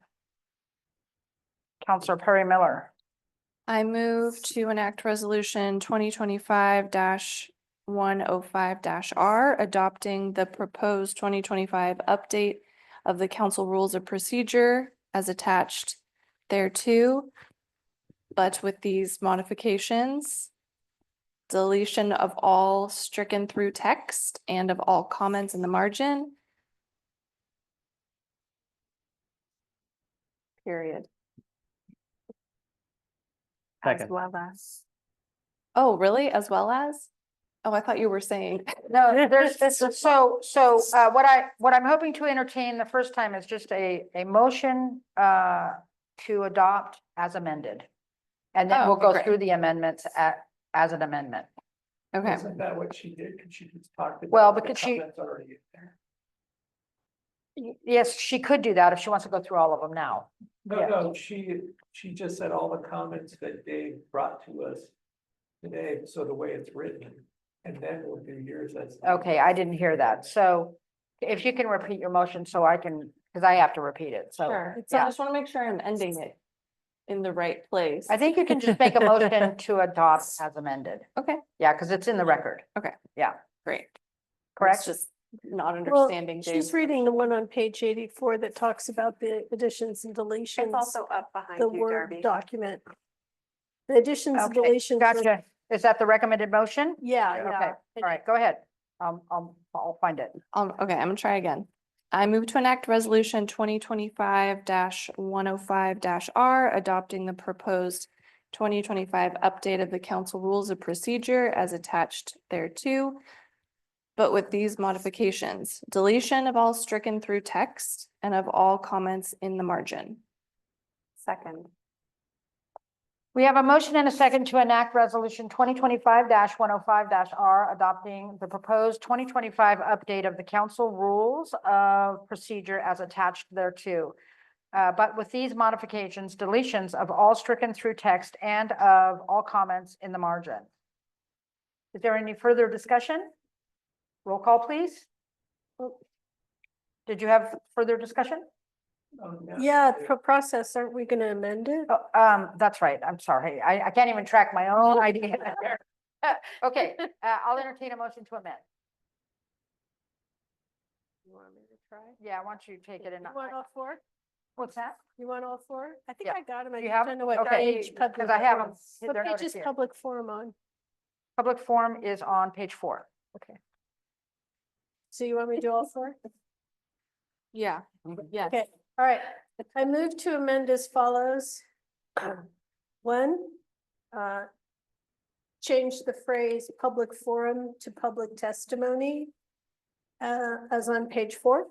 Counselor Perry Miller. I move to enact resolution 2025-105-R, adopting the proposed 2025 update of the council rules of procedure as attached thereto, but with these modifications: deletion of all stricken through text and of all comments in the margin. Period. As Second. well as. Oh, really? As well as? Oh, I thought you were saying. No, there's this, what I'm hoping to entertain the first time is just a motion to adopt as amended. And then Oh, we'll okay, go great. through the amendments as an amendment. Okay. Isn't that what she did? Cause she just talked about. Well, the because she- comments already in there. Yes, she could do that if she wants to go through all of them now. Yeah. No, she just said all the comments that Dave brought to us today, so the way it's written, and then we'll do yours as. Okay, I didn't hear that. So if you can repeat your motion so I can, because I have to repeat it, so. Sure. So I yeah. just want to make sure I'm ending it in the right place. I think you can just make a motion to adopt as amended. Okay, Yeah, because it's in the record, great. correct? It's just not Well, understanding. she's Dave's reading the motion. one on page 84 that talks about the additions and deletions. It's also up behind The you, Word Darby. document. The additions and Okay, deletions. were- gotcha. Is that the recommended motion? Yeah, Okay, yeah. all right, go ahead. I'll find it. Okay, I'm gonna try again. I move to enact resolution 2025-105-R, adopting the proposed 2025 update of the council rules of procedure as attached thereto, but with these modifications: deletion of all stricken through text and of all comments in the margin. Second. We have a motion and a second to enact resolution 2025-105-R adopting the proposed 2025 update of the council rules of procedure as attached thereto. But with these modifications, deletions of all stricken through text and of all comments in the margin. Is there any further discussion? Roll call, please. Did you have further discussion? Yeah, for process, aren't we gonna amend it? Oh, that's right. I'm sorry. I can't even track my own idea. Okay, I'll entertain a motion to amend. You want me to try? Yeah, why don't you take it and. You want all four? What's that? You want all four? I think Yeah. I got them. I You just have don't them? know what Okay, page. public because I have forum. them. What They're page noted is here. public forum on? Public forum is on page 4. So you want me to do all four? Yeah, yeah. Okay, all right. I move to amend as follows. One, change the phrase public forum to public testimony as on page 4.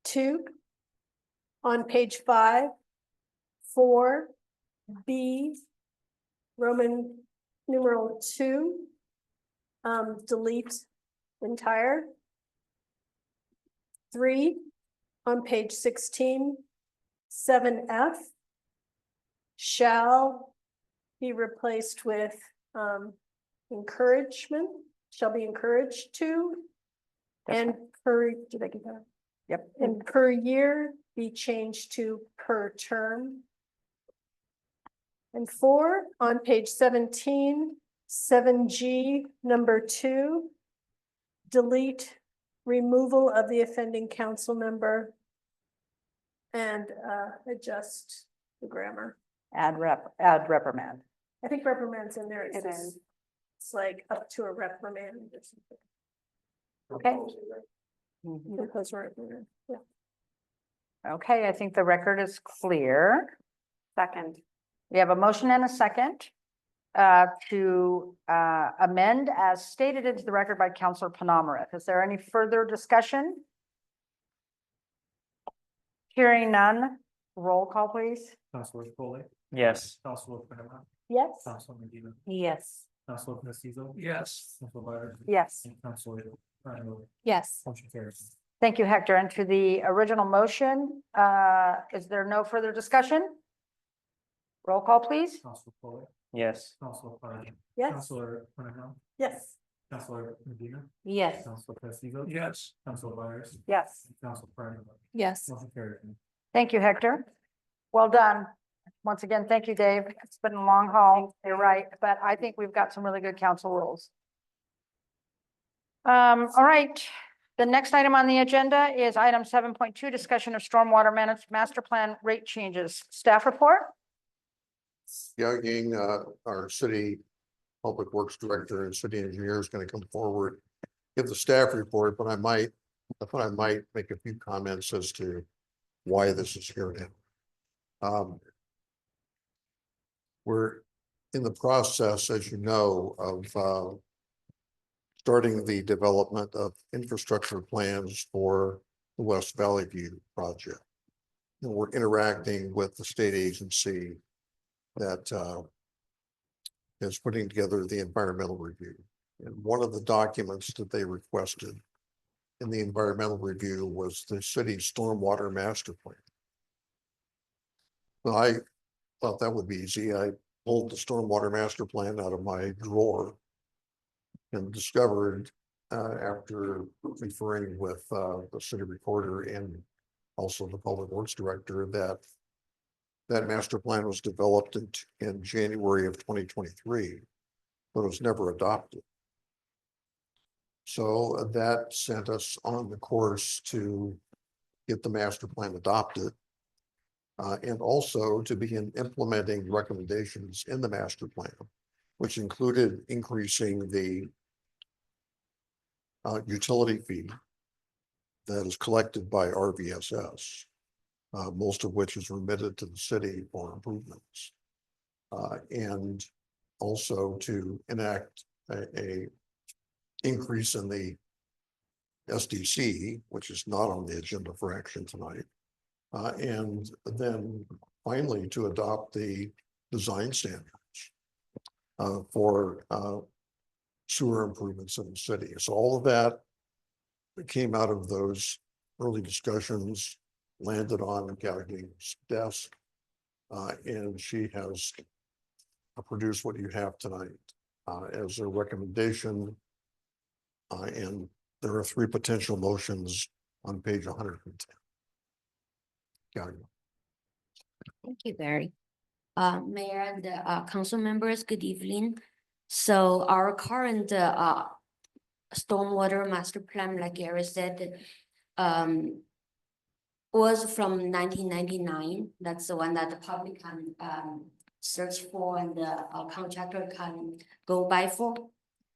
2, on page 5, 4B, Roman numeral 2, delete entire. 3, on page 16, 7F shall be replaced with encouragement, shall be encouraged to. That's And per, did I get that? Yep. And per year be changed to per term. And 4, on page 17, 7G, number 2, delete removal of the offending council member and adjust the grammar. Add reprimand. I think reprimand's in there. It It says is. it's like up to a reprimand or something. Okay. Proposed reprimand, yeah. Okay, I think the record is clear. Second. We have a motion and a second to amend as stated into the record by Councilor Panamarev. Is there any further discussion? Hearing none, roll call, please. Councilor Foley, Yes. Councilor Panama, Yes. Councilor Medina, Yes. Councilor Prestizo. Yes. Councilor Byers. Yes. And Councilor Randall. Yes. Motion carries. Thank you, Hector. And to the original motion, is there no further discussion? Roll call, please. Councilor Foley, Yes. Councilor Byers. Yes. Councilor Panama, Yes. Councilor Medina, Yes. Councilor Prestizo. Yes. Councilor Byers. Yes. And Councilor Randall. Yes. Motion carries. Thank you, Hector. Well done. Once again, thank you, Dave. It's been a long haul. You're right, but I think we've got some really good council rules. All right. The next item on the agenda is item 7.2, discussion of stormwater master plan rate changes. Staff report? Young Ying, our city public works director and city engineer is going to come forward, give the staff report, but I might make a few comments as to why this is here now. We're in the process, as you know, of starting the development of infrastructure plans for the West Valley View project. And we're interacting with the state agency that is putting together the environmental review. And one of the documents that they requested in the environmental review was the city's stormwater master plan. Well, I thought that would be easy. I pulled the stormwater master plan out of my drawer and discovered after referring with the city recorder and also the public works director that that master plan was developed in January of 2023, but was never adopted. So that sent us on the course to get the master plan adopted and also to begin implementing recommendations in the master plan, which included increasing the utility fee that is collected by RVSS, most of which is remitted to the city for improvements. And also to enact a increase in the SDC, which is not on the agenda for action tonight, And then finally to adopt the design standards for sewer improvements in the city. So all of that came out of those early discussions, landed on Kathy's desk. And she has produced what you have tonight as a recommendation. And there are 3 potential motions on page 110. Kathy. Thank you, Barry. Mayor and council members, good evening. So our current stormwater master plan, like Gary said, was from 1999. That's the one that the public can search for and the contractor can go by for.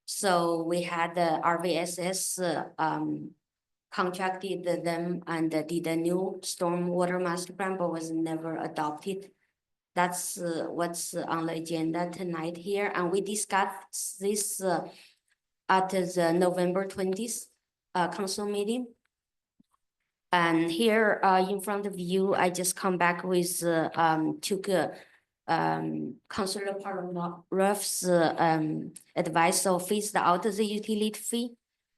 So we had the RVSS contracted them and did a new stormwater master plan, but was never adopted. That's what's on the agenda tonight here, and we discussed this at the November 20th council meeting. And here in front of you, I just come back with took Councilor Ruff's advice of phased out the utility fee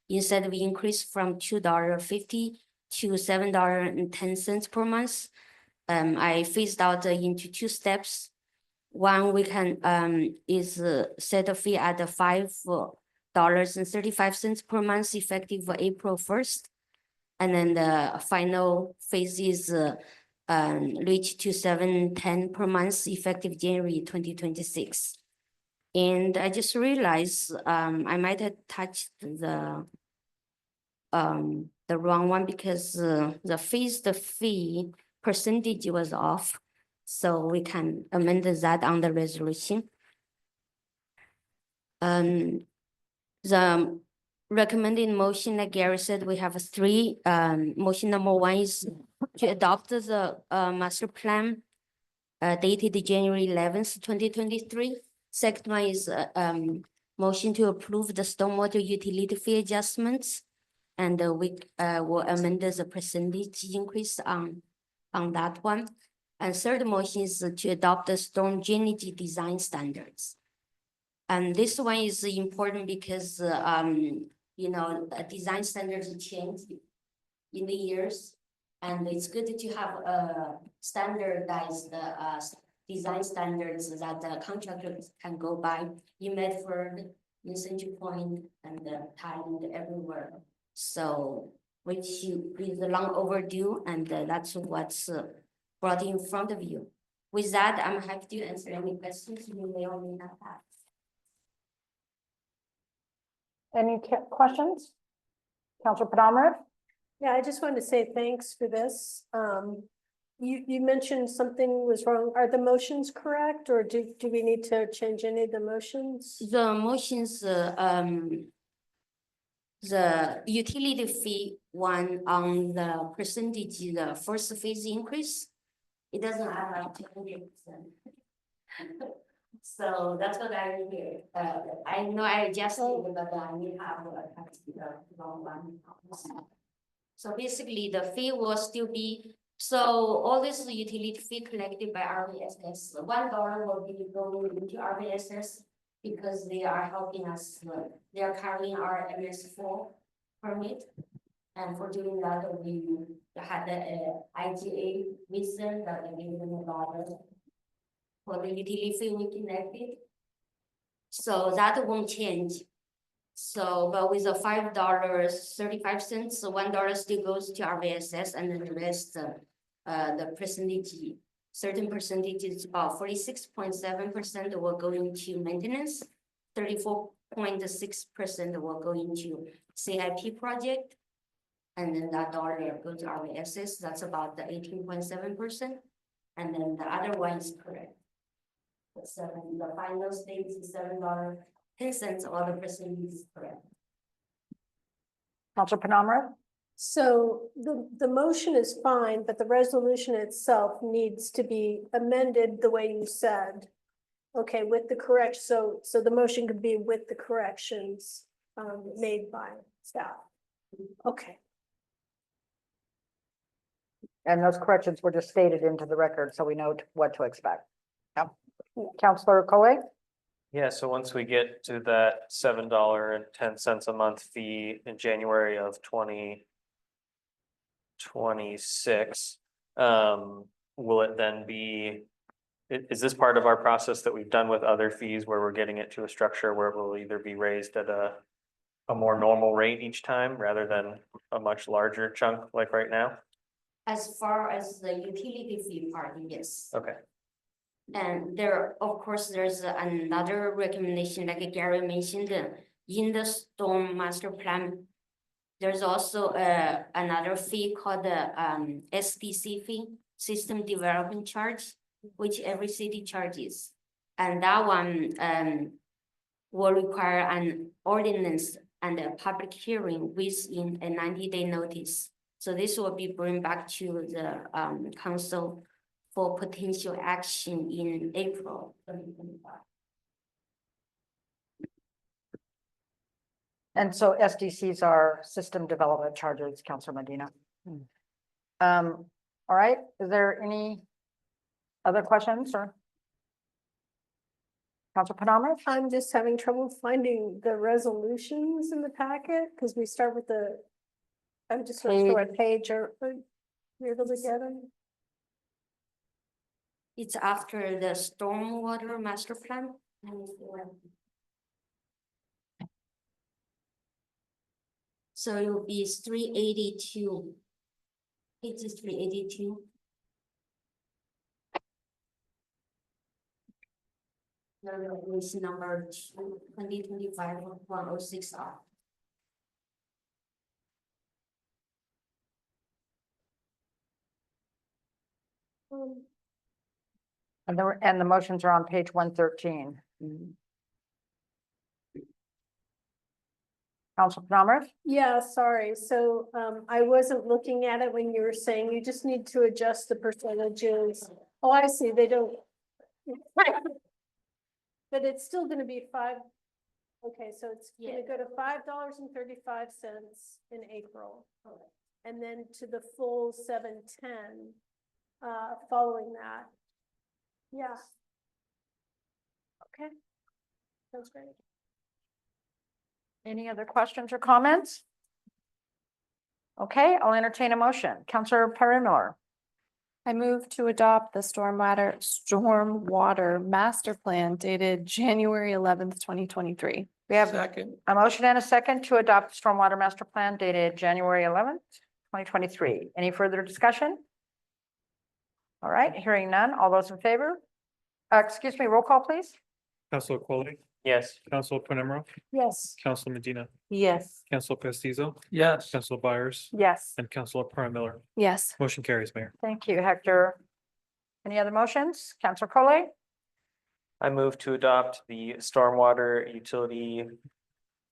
instead of increase from $2.50 to $7.10 per month. I phased out into 2 steps. One we can is set a fee at $5.35 per month effective April 1st. And then the final phase is reach to $7.10 per month effective January 2026. And I just realized I might have touched the wrong one because the fee percentage was off. So we can amend that on the resolution. The recommended motion, like Gary said, we have 3. Motion number 1 is to adopt the master plan dated January 11th, 2023. Second one is motion to approve the stormwater utility fee adjustments. And we will amend the percentage increase on that one. And third motion is to adopt the storm drainage design standards. And this one is important because you know, design standards change in the years, and it's good to have standardized design standards that the contractors can go by in Medford, in Central Point, and Thailand, everywhere. So, which is long overdue, and that's what's brought in front of you. With that, I'm happy to answer any questions you may or may not have. Any questions? Councilor Padomar? Yeah, I just wanted to say thanks for this. You mentioned something was wrong. Are the motions correct, or do we need to change any of the motions? The motions, the utility fee one on the percentage, the first phase increase, it doesn't add up to 100%. So that's what I hear. I know I adjusted, but I may have the wrong one. So basically, the fee will still be, so all this utility fee collected by RVSS, $1 will be going into RVSS because they are helping us, they are carrying our MS4 permit. And for doing that, we had the IGA with them that they gave them $1 for the utility fee we connected. So that won't change. So, but with the $5.35, so $1 still goes to RVSS, and then the rest, the percentage, certain percentages, about 46.7% will go into maintenance, 34.6% will go into CIP project, and then that dollar goes to RVSS. That's about the 18.7%, and then the other one is correct. The final state is $7.10, all the percentage is correct. Councilor Panomara? So the motion is fine, but the resolution itself needs to be amended the way you said. Okay, with the correct, so the motion could be with the corrections made by staff. Okay. And those corrections were just stated into the record, so we know what to expect. Yep. Counselor Collet? Yeah, so once we get to that $7.10 a month fee in January of 2026, will it then be? Is this part of our process that we've done with other fees where we're getting it to a structure where it will either be raised at a more normal rate each time rather than a much larger chunk like right now? As far as the utility fee part, yes. Okay. And there, of course, there's another recommendation, like Gary mentioned, in the storm master plan. There's also another fee called the SDC fee, System Development Charge, which every city charges. And that one will require an ordinance and a public hearing within a 90-day notice. So this will be bring back to the council for potential action in April 2025. And so SDCs are system development charges, Counselor Medina. All right, is there any other questions or? Counselor Penamara? I'm just having trouble finding the resolutions in the packet, because we start with the, I'm just not sure what page or you're able to get them. It's after the stormwater master plan. So it will be 382. It is 382. The resolution number 2025-106R. And the motions are on page 113. Counselor Penamara? Yeah, sorry. So I wasn't looking at it when you were saying you just need to adjust the percentages. Oh, I see. They don't. But it's still gonna be five. Okay, so it's gonna go to $5.35 in April. And then to the full 710 following that. Yeah. Okay. Sounds great. Any other questions or comments? Okay, I'll entertain a motion. Counselor Perry-Miller. I move to adopt the stormwater master plan dated January 11th, 2023. We have Second. a motion and a second to adopt the stormwater master plan dated January 11th, 2023. Any further discussion? All right, hearing none. All those in favor? Excuse me, roll call, please. Councilor Collet, Yes. Councilor Penemro, Yes. Councilor Medina, Yes. Councilor Pestizo, Yes. Councilor Byers, Yes. and Councilor Miller. Yes. Motion carries, Mayor. Thank you, Hector. Any other motions? Counselor Collet? I move to adopt the stormwater utility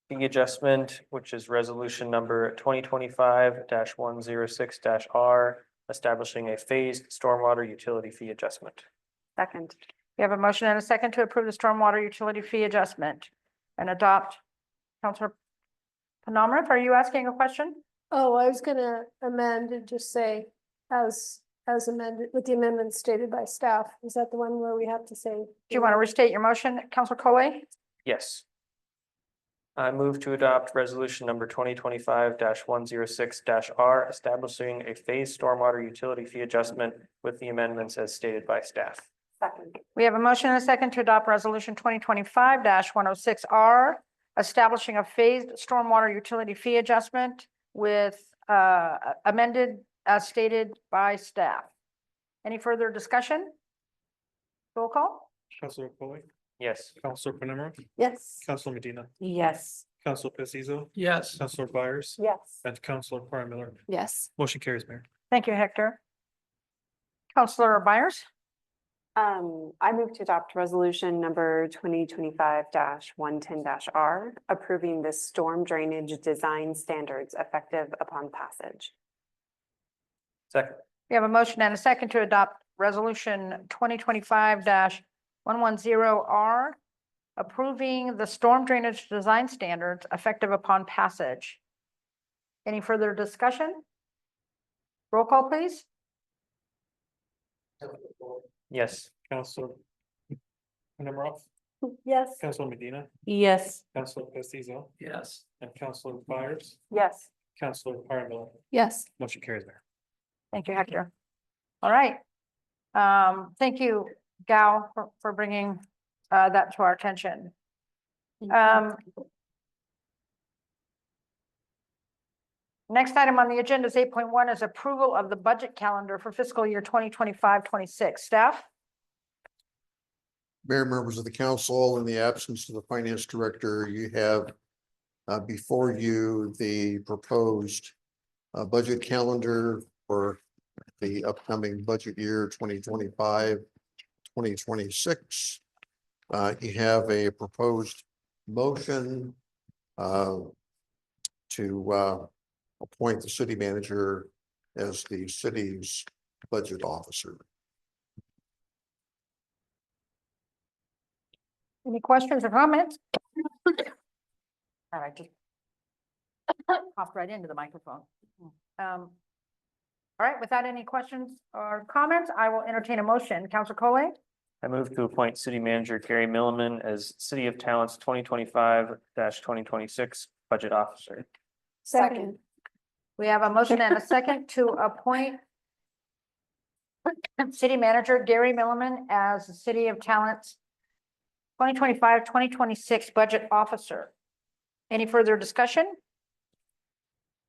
fee adjustment, which is resolution number 2025-106-R, establishing a phased stormwater utility fee adjustment. Second. We have a motion and a second to approve the stormwater utility fee adjustment and adopt. Counselor Penamara, are you asking a question? Oh, I was gonna amend and just say as amended with the amendments stated by staff. Is that the one where we have to say? Do you want to restate your motion, Counselor Collet? Yes. I move to adopt resolution number 2025-106-R, establishing a phased stormwater utility fee adjustment with the amendments as stated by staff. Second. We have a motion and a second to adopt resolution 2025-106R, establishing a phased stormwater utility fee adjustment with amended as stated by staff. Any further discussion? Roll call? Councilor Collet, Yes. Councilor Penemro, Yes. Councilor Medina, Yes. Councilor Pestizo, Yes. Councilor Byers, Yes. and Councilor Miller. Yes. Motion carries, Mayor. Thank you, Hector. Counselor Byers? I move to adopt resolution number 2025-110-R, approving the storm drainage design standards effective upon passage. Second. We have a motion and a second to adopt resolution 2025-110R, approving the storm drainage design standards effective upon passage. Any further discussion? Roll call, please. Yes. Counselor Panemoff, Yes. Counselor Medina, Yes. Counselor Pestizo, Yes. and Counselor Byers, Yes. Counselor Paramilk. Yes. Motion carries, Mayor. Thank you, Hector. All right. Thank you, Gal, for bringing that to our attention. Next item on the agenda is 8.1 is approval of the budget calendar for fiscal year 2025-26. Staff? Mayor, members of the council, in the absence of the finance director, you have before you the proposed budget calendar for the upcoming budget year 2025-2026. You have a proposed motion to appoint the city manager as the city's budget officer. Any questions or comments? All right, just popped right into the microphone. All right, without any questions or comments, I will entertain a motion. Counselor Collet? I move to appoint city manager Gary Milliman as City of Talents 2025-2026 budget officer. Second. We have a motion and a second to appoint city manager Gary Milliman as the City of Talents 2025-2026 budget officer. Any further discussion?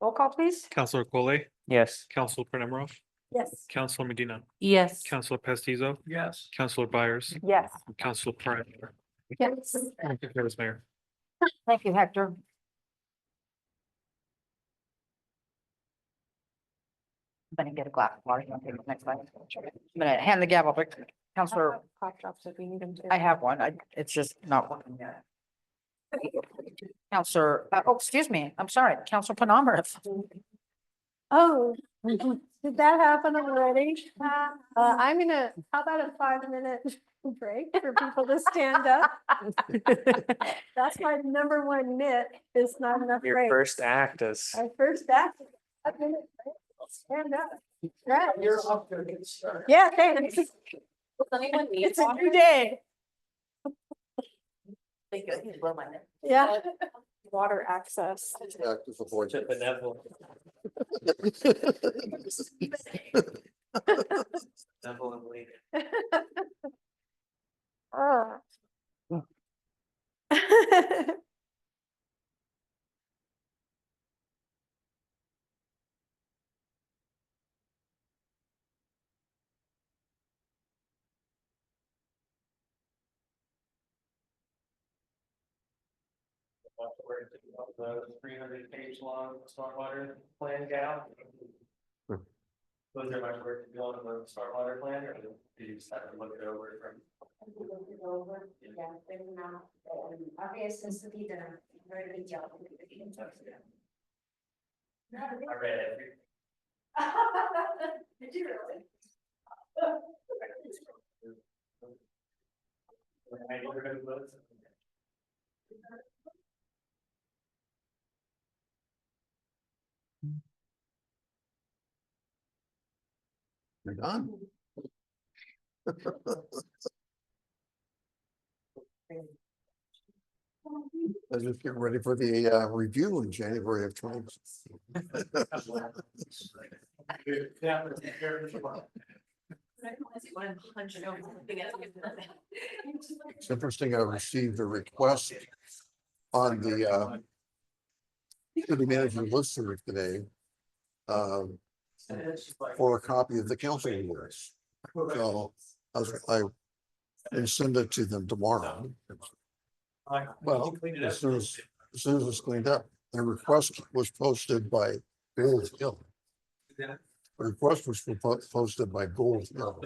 Roll call, please. Counselor Collet, Yes. Counselor Panemoff, Yes. Counselor Medina, Yes. Counselor Pestizo, Yes. Counselor Byers, Yes. and Counselor Paramilk. Yes. Motion carries, Mayor. Thank you, Hector. I'm gonna get a glass of water. Okay, next slide. I'm gonna hand the gavel to Counselor. Cough drops if we need them to. I have one. It's just not working yet. Counselor, oh, excuse me. I'm sorry, Counselor Penamara. Oh, did that happen already? I'm gonna, how about a 5-minute break for people to stand up? That's my number one nit, is not enough Your break. first act is. My first act. 5-minute break. Stand up. Right. You're off to a good start. Yeah, thanks. It's a new day. Yeah. Water access. Act as a voice. The 300-page long stormwater plan, Gal? Was there much work to do on the stormwater plan, or did you just have to look it over from? I read it. Did you really? You're done. I was just getting ready for the review in January of 20. It's interesting, I received a request on the city manager listserv today for a copy of the council rules. So I send it to them tomorrow. Well, as soon as it's cleaned up, the request was posted by Gold Hill. The request was posted by Gold Hill.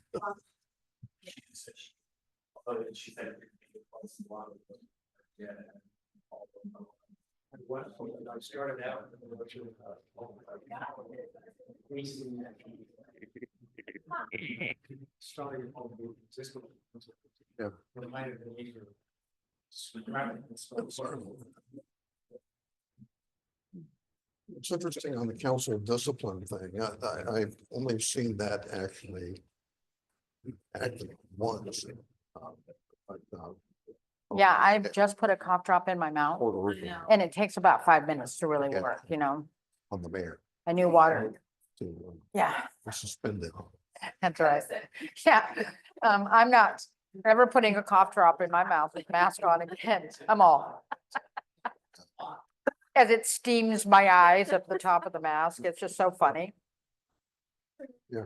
I started out. Starting on the existing. Yeah. It might have been easier. It's interesting on the council discipline thing. I've only seen that actually once. But, Yeah, I've just put a cough drop in my mouth Puerto Rico and it takes about 5 minutes to really Okay. work, you know, on the mayor a new water. to Yeah, suspend it. that's right. Yeah, I'm not ever putting a cough drop in my mouth with mask on again. I'm all. As it steams my eyes at the top of the mask. It's just so funny. Yeah.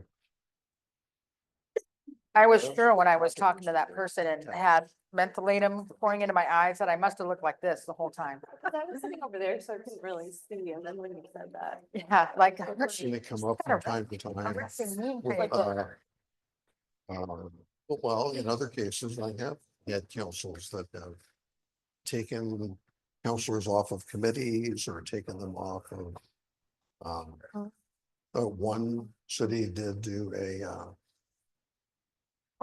I was sure when I was talking to that person and had mentholatum pouring into my eyes that I must have looked like this the whole time. I was sitting over there, so I couldn't really see, and then when you said that. Yeah, like. I've seen it come up from time to time. with, Well, in other cases, I have had councils that have taken counselors off of committees or taken them off of. One city did do a,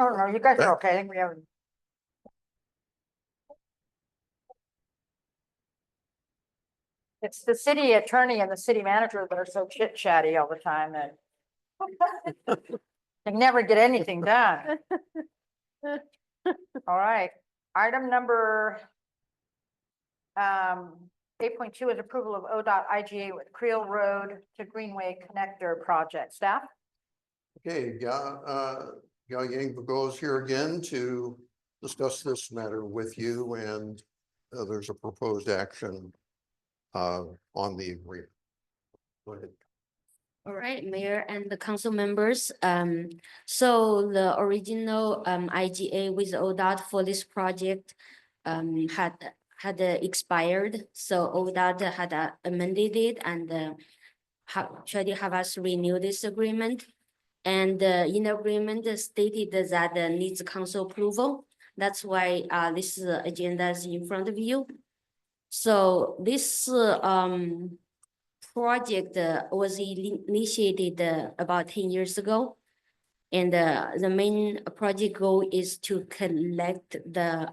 Oh, no, you guys are okay. I think we have. It's the city attorney and the city manager that are so chit chatty all the time that. They never get anything done. All right, item number. 8.2 is approval of ODOT IGA with Creel Road to Greenway Connector Project. Staff? okay, Yao Yang goes here again to discuss this matter with you, and there's a proposed action on the agreement. Go ahead. All right, Mayor and the council members. So the original IGA with ODOT for this project had expired. So ODOT had amended it and tried to have us renew this agreement. And in the agreement stated that needs council approval. That's why this agenda is in front of you. So this project was initiated about 10 years ago. And the main project goal is to connect the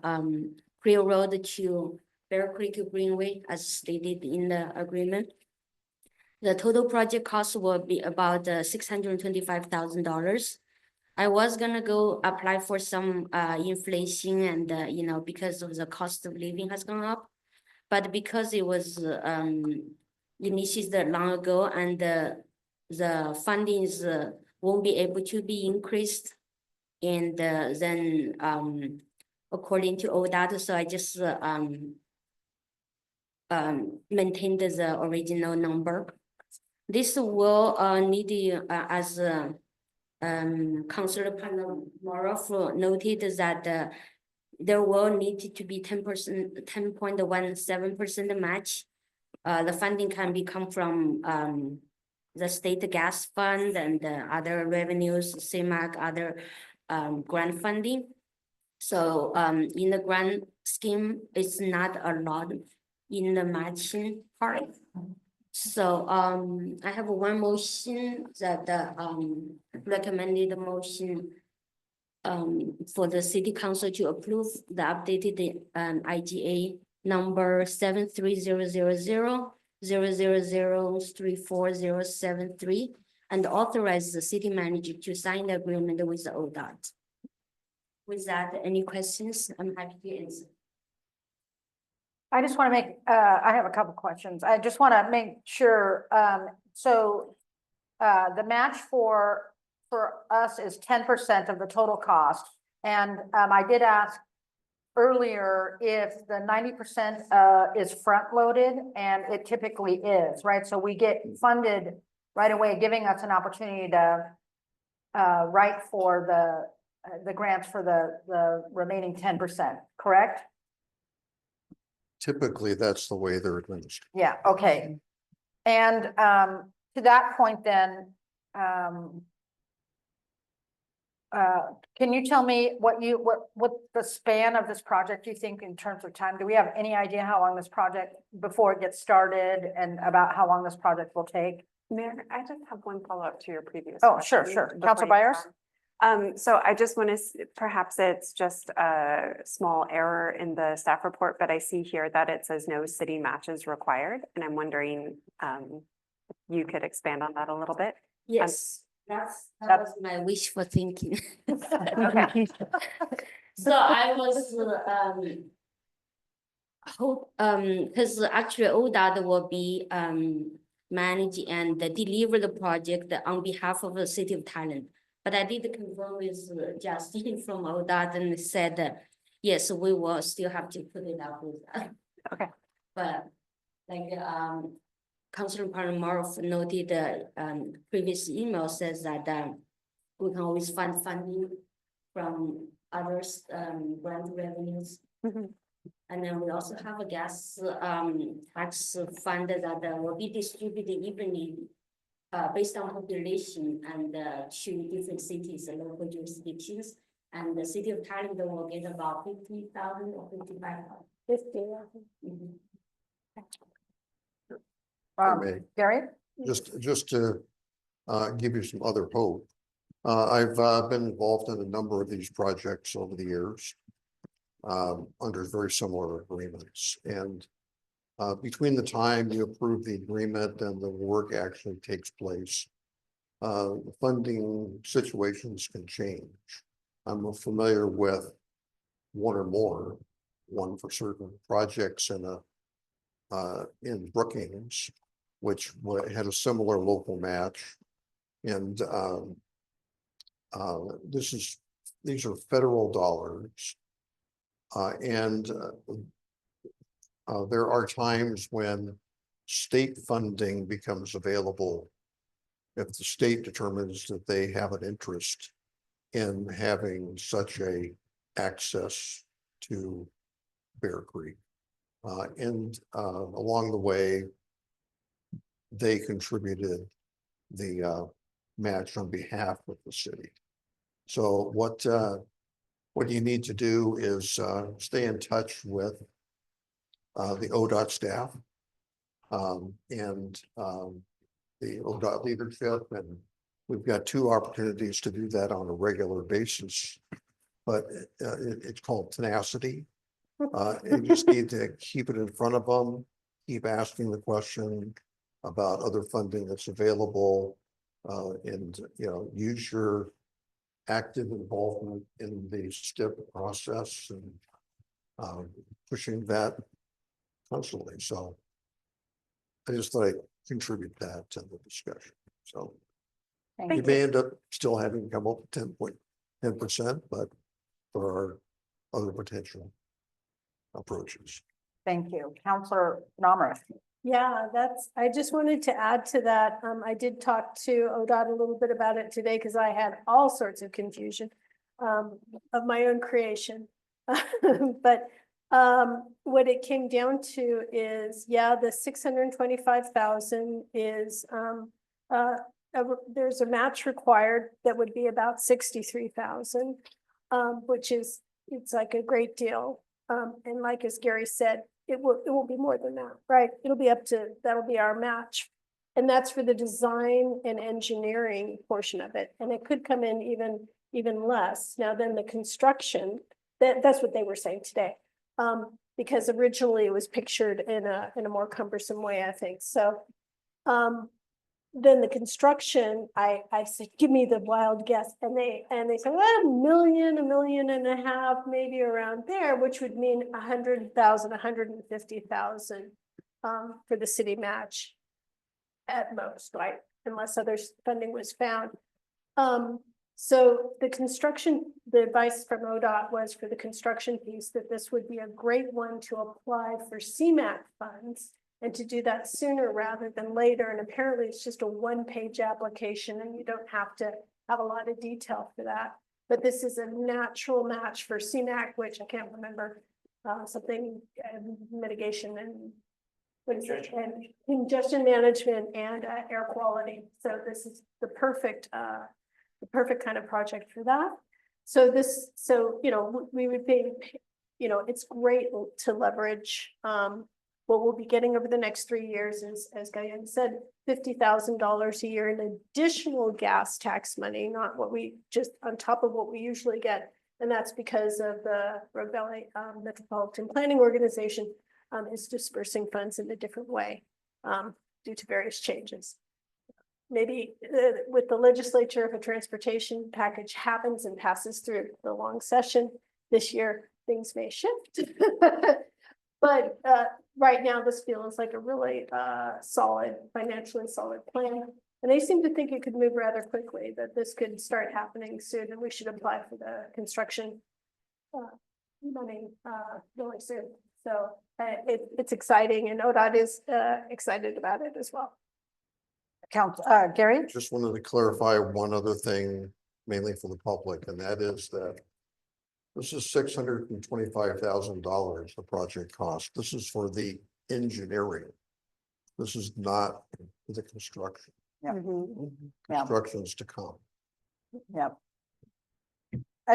Creel Road to Bear Creek Greenway as stated in the agreement. The total project cost will be about $625,000. I was gonna go apply for some inflation and because of the cost of living has gone up. But because it was initiated long ago and the fundings won't be able to be increased. And then according to ODOT, so I just maintained the original number. This will need as Councilor Panamorov noted that there will need to be 10.17% match. The funding can come from the state gas fund and other revenues, CMAQ, other grant funding. So in the grant scheme, it's not a lot in the matching part. So I have one motion that recommended motion for the city council to approve the updated IGA number 7300000034073 and authorize the city manager to sign the agreement with the ODOT. With that, any questions? I'm happy to answer. I just want to make, I have a couple questions. I just want to make sure, so the match for us is 10% of the total cost. And I did ask earlier if the 90% is front loaded, and it typically is, right? So we get funded right away, giving us an opportunity to write for the grants for the remaining 10%, correct? Typically, that's the way they're administered. Yeah, okay. And to that point then, can you tell me what the span of this project you think in terms of time? Do we have any idea how long this project, before it gets started, and about how long this project will take? Mayor, I just have one follow-up to your previous. Oh, sure, question sure. before Council you Byers? start. So I just want to, perhaps it's just a small error in the staff report, but I see here that it says no city matches required. And I'm wondering you could expand on that a little bit. Yes, that That's- was my wishful thinking. Okay. So I was, hope, because actually ODOT will be, manage and deliver the project on behalf of the city of Thailand. But I did confirm with Justin from ODOT and said that, yes, we will still have to put it up with that. Okay. But like, Councilor Paramorph noted, previous email says that, we can always find funding from others, grant revenues. Mhm. And then we also have a gas, tax fund that will be distributed evenly, based on population and, to different cities and local jurisdictions. And the city of Thailand will get about 50,000 or 55,000. 50, I think. may. Gary? Just to give you some other hope. I've been involved in a number of these projects over the years. Under very similar agreements, and between the time you approve the agreement and the work actually takes place, the funding situations can change. I'm familiar with one or more, one for certain projects in Brookings, which had a similar local match. And these are federal dollars. There are times when state funding becomes available if the state determines that they have an interest in having such a access to Bear Creek. Along the way, they contributed the match on behalf of the city. So what you need to do is stay in touch with the ODOT staff and the ODOT leadership, and we've got 2 opportunities to do that on a regular basis. But it's called tenacity. You just need to keep it in front of them, keep asking the question about other funding that's available, and use your active involvement in the STIP process and pushing that constantly. So I just thought I'd contribute that to the discussion. So you may end up still having to come up with 10%, but there are other potential approaches. Thank you. Councilor Namrith. Yeah, I just wanted to add to that. I did talk to ODOT a little bit about it today because I had all sorts of confusion of my own creation. But what it came down to is, yeah, the 625,000 is there's a match required that would be about 63,000, which is, it's like a great deal. And like as Gary said, it will be more than that, right? It'll be that'll be our match. And that's for the design and engineering portion of it. And it could come in even less. Now then the construction, that's what they were saying today. Because originally it was pictured in a more cumbersome way, I think. So then the construction, I said, give me the wild guess. And they said, well, $1 million, $1.5 million, maybe around there, which would mean 100,000, 150,000 for the city match at most, right? Unless other funding was found. So the construction, the advice from ODOT was for the construction piece that this would be a great one to apply for CMAQ funds and to do that sooner rather than later. And apparently it's just a 1-page application and you don't have to have a lot of detail for that. But this is a natural match for CMAQ, which I can't remember, something mitigation and what is it? And congestion management and air quality. So this is the perfect kind of project for that. So we would be, it's great to leverage what we'll be getting over the next 3 years is, as Gayan said, $50,000 a year in additional gas tax money, not what we just on top of what we usually get. And that's because of the Rogue Valley Metropolitan Planning Organization is dispersing funds in a different way. due to various changes. Maybe with the legislature, if a transportation package happens and passes through the long session this year, things may shift. But right now, this feels like a really solid, financially solid plan. And they seem to think it could move rather quickly, that this could start happening soon, and we should apply for the construction money really soon. So it's exciting, and ODOT is excited about it as well. Gary? Just wanted to clarify one other thing, mainly for the public, and that is that this is $625,000, the project cost. This is for the engineering. This is not the construction. Yeah. Construction's to come. Yeah.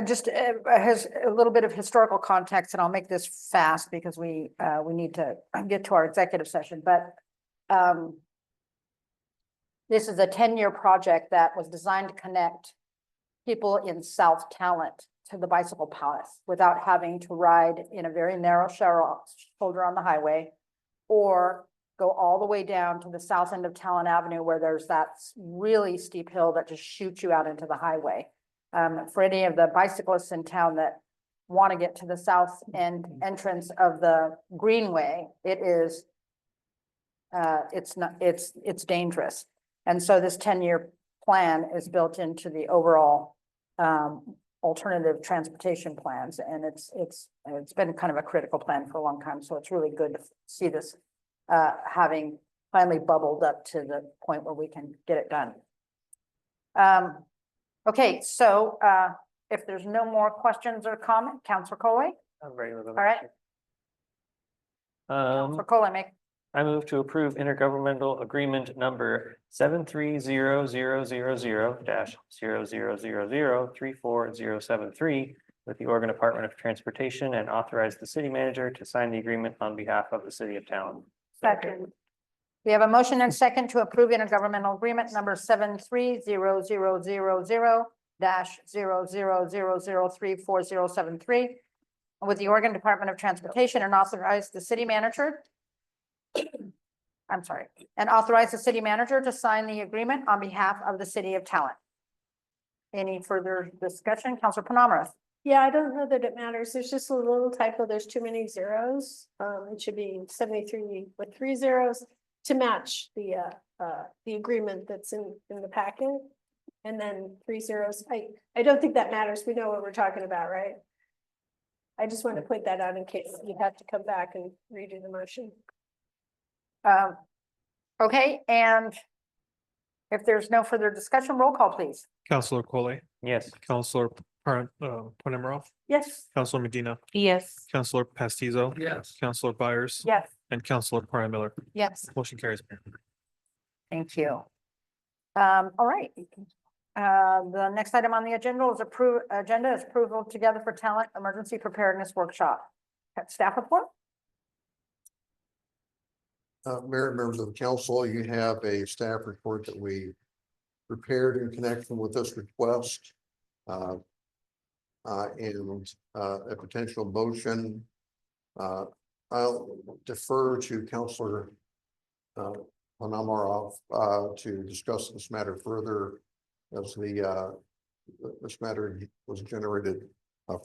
Just has a little bit of historical context, and I'll make this fast because we need to get to our executive session, but this is a 10-year project that was designed to connect people in South Talent to the bicycle path without having to ride in a very narrow shoulder on the highway, or go all the way down to the south end of Talent Avenue where there's that really steep hill that just shoots you out into the highway. For any of the bicyclists in town that want to get to the south end entrance of the Greenway, it's dangerous. And so this 10-year plan is built into the overall alternative transportation plans, and it's been kind of a critical plan for a long time. So it's really good to see this having finally bubbled up to the point where we can get it done. Okay, so if there's no more questions or comment, Councilor Coley? I'm ready with All right. Councilor Coley, I move to approve intergovernmental agreement number 73000-000034073 with the Oregon Department of Transportation, and authorize the city manager to sign the agreement on behalf of the city of Talent. Second. We have a motion and second to approve intergovernmental agreement number 73000-000034073 with the Oregon Department of Transportation, and authorize the city manager. I'm sorry, and authorize the city manager to sign the agreement on behalf of the city of Talent. Any further discussion? Councilor Penamarath? Yeah, I don't know that it matters. There's just a little typo. There's too many zeros. It should be 73 with 3 zeros to match the agreement that's in the packet. And then 3 zeros. I don't think that matters. We know what we're talking about, right? I just want to point that out in case you have to come back and redo the motion. Okay, and if there's no further discussion, roll call, please. Councilor Coley, Yes. Councilor Panemarov, Yes. Councilor Medina, Yes. Councilor Pastizo, Yes. Councilor Byers, Yes. and Councilor Prime Miller. Yes. Motion carries. Thank you. All right. The next item on the agenda is approval together for Talent Emergency Preparedness Workshop. Staff report? Mayor and members of the council, you have a staff report that we prepared in connection with this request. And a potential motion. I'll defer to Councilor Panemarov to discuss this matter further, as this matter was generated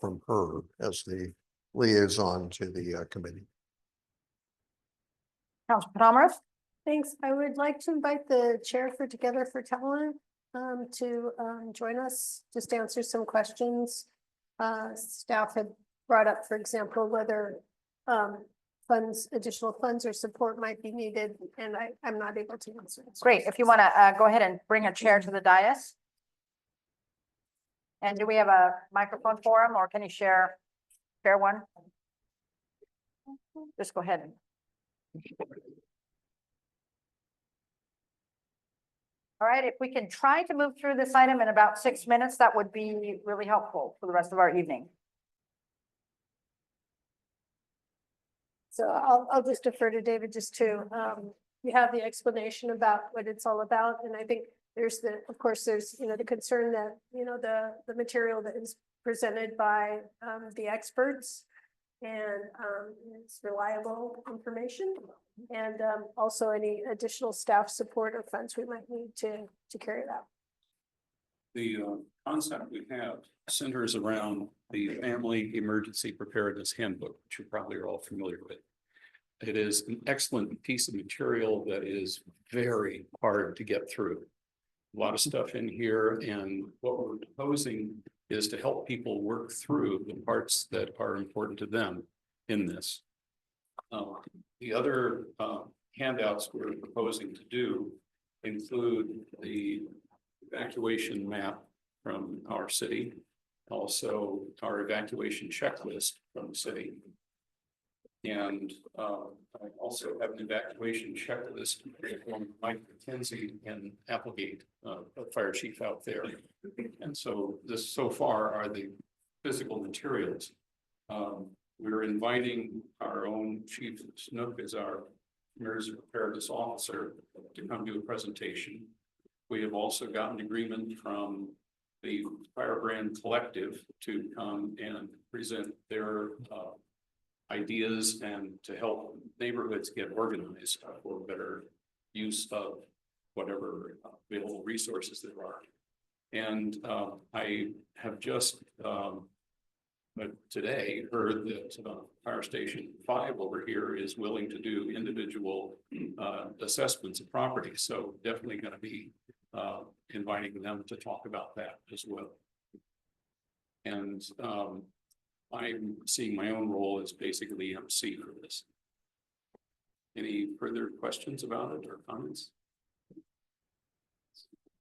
from her as the liaison to the committee. Councilor Penamarath? Thanks. I would like to invite the chair for Together for Talent to join us, just to answer some questions. Staff had brought up, for example, whether additional funds or support might be needed, and I'm not able to answer. Great. If you want to go ahead and bring a chair to the dais. And do we have a microphone for him, or can you share one? Just go ahead. All right, if we can try to move through this item in about 6 minutes, that would be really helpful for the rest of our evening. So I'll just defer to David just to, you have the explanation about what it's all about. And I think there's of course, there's, the concern that, the material that is presented by the experts and it's reliable information. And also any additional staff support or funds we might need to carry it out. The concept we have centers around the Family Emergency Preparedness Handbook, which you probably are all familiar with. It is an excellent piece of material that is very hard to get through. A lot of stuff in here, and what we're proposing is to help people work through the parts that are important to them in this. The other handouts we're proposing to do include the evacuation map from our city, also our evacuation checklist from the city. And I also have an evacuation checklist from Mike McKenzie and Applegate, a fire chief out there. And so this so far are the physical materials. We're inviting our own Chief Snook as our emergency preparedness officer to come do a presentation. We have also gotten agreement from the Firebrand Collective to come and present their ideas and to help neighborhoods get organized for better use of whatever available resources there are. And I have just today heard that Fire Station 5 over here is willing to do individual assessments of property. So definitely going to be inviting them to talk about that as well. And I'm seeing my own role as basically MC for this. Any further questions about it or comments?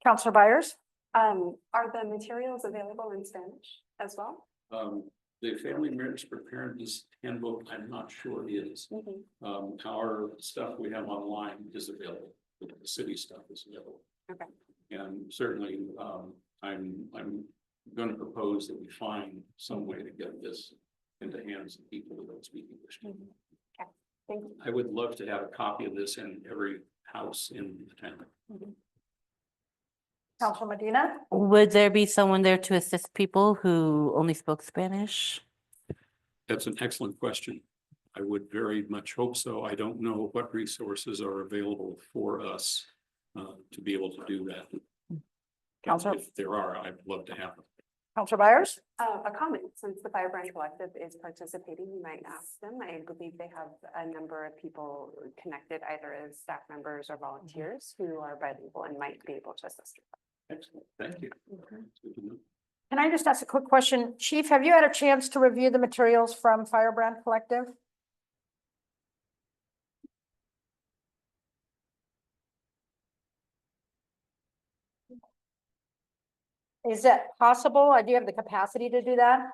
Counselor Byers? Are the materials available in Spanish as well? The Family Emergency Preparedness Handbook, I'm not sure is. Our stuff we have online is available. The city stuff is available. Okay. And certainly, I'm going to propose that we find some way to get this into hands of people who don't speak English. Okay, thank you. I would love to have a copy of this in every house in the town. Counselor Medina? Would there be someone there to assist people who only spoke Spanish? That's an excellent question. I would very much hope so. I don't know what resources are available for us to be able to do that. Counselor? If there are, I'd love to have them. Counselor Byers? A comment, since the Firebrand Collective is participating, you might ask them. I believe they have a number of people connected either as staff members or volunteers who are bilingual and might be able to assist. Excellent, thank you. Good to know. Can I just ask a quick question? Chief, have you had a chance to review the materials from Firebrand Collective? Is it possible? Do you have the capacity to do that?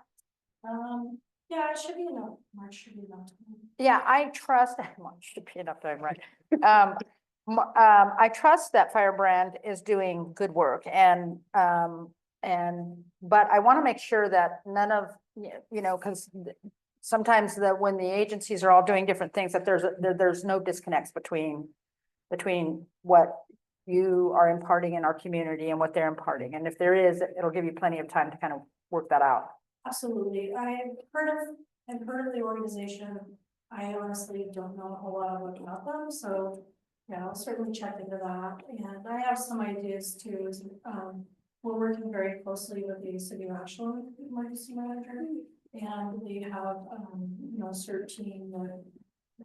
Yeah, it should be enough. March should be enough. Yeah, I trust, March should be enough time, right? I trust that Firebrand is doing good work but I want to make sure that none of, because sometimes when the agencies are all doing different things, that there's no disconnects between what you are imparting in our community and what they're imparting. And if there is, it'll give you plenty of time to kind of work that out. Absolutely. I've heard of the organization. I honestly don't know a whole lot about them, so yeah, I'll certainly check into that. And I have some ideas too. We're working very closely with the City of Ashland Emergency Manager, and they have a CERT team that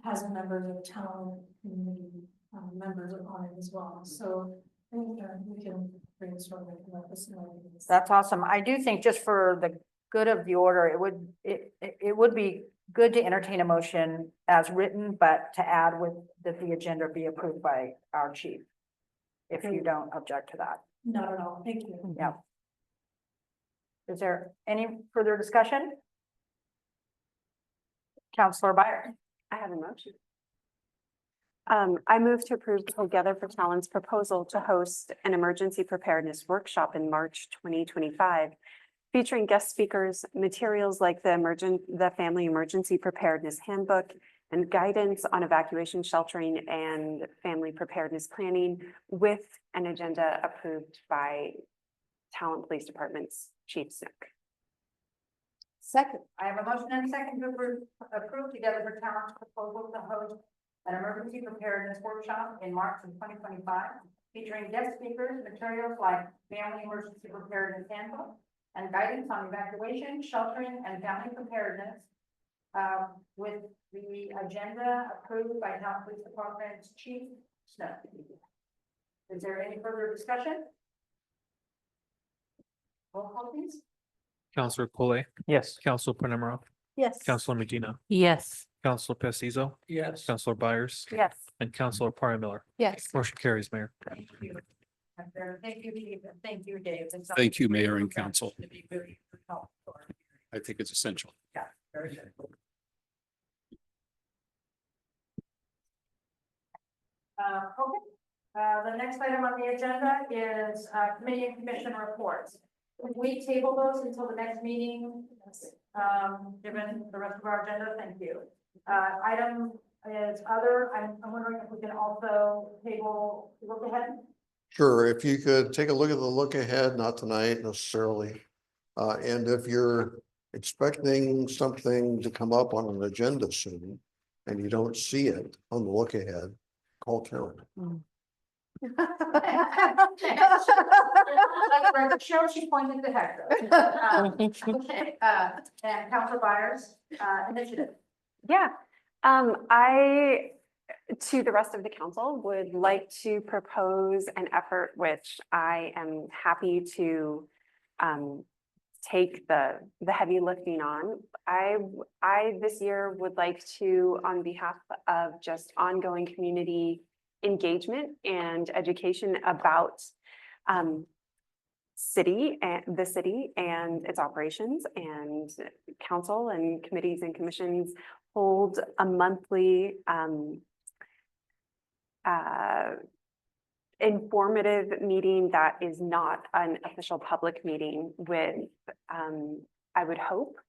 has members of town community members on it as well. So I think we can brainstorm and come up with some ideas. That's awesome. I do think just for the good of the order, it would be good to entertain a motion as written, but to add with that the agenda be approved by our chief. If you don't object to that. Not at all. Thank you. Yeah. Is there any further discussion? Counselor Byers? I have a motion. I move to approve Together for Talent's proposal to host an emergency preparedness workshop in March 2025, featuring guest speakers, materials like the Family Emergency Preparedness Handbook, and guidance on evacuation sheltering and family preparedness planning, with an agenda approved by Talent Police Department's Chief Snook. Second. I have a motion and a second to approve Together for Talent's proposal to host an emergency preparedness workshop in March of 2025, featuring guest speakers, materials like family emergency preparedness handbook, and guidance on evacuation, sheltering, and family preparedness, with the agenda approved by Town Police Department Chief Snow. Is there any further discussion? Roll call, please. Counselor Collet, Yes. Counselor Penemroff, Yes. Counselor Medina, Yes. Counselor Pestizo, Yes. Counselor Byers, Yes. and Counselor Parra Miller. Yes. Motion carries, Mayor. Thank you. Thank you, Dave. Thank you, Dave. It's Thank you, Mayor and Council. To be really helpful. I think it's essential. Yeah, very good. The next item on the agenda is, committee and commission reports. If we table those until the next meeting, given the rest of our agenda, thank you. Item is other, I'm wondering if we can also table, look ahead. Sure, if you could take a look at the look ahead, not tonight necessarily. And if you're expecting something to come up on an agenda soon and you don't see it on the look ahead, call Karen. Show she pointed to Hector. Okay, and Councilor Byers, initiative. Yeah, to the rest of the council, would like to propose an effort which I am happy to take the heavy lifting on. I this year would like to, on behalf of just ongoing community engagement and education about the city and its operations, and council and committees and commissions hold a monthly informative meeting that is not an official public meeting with, I would hope,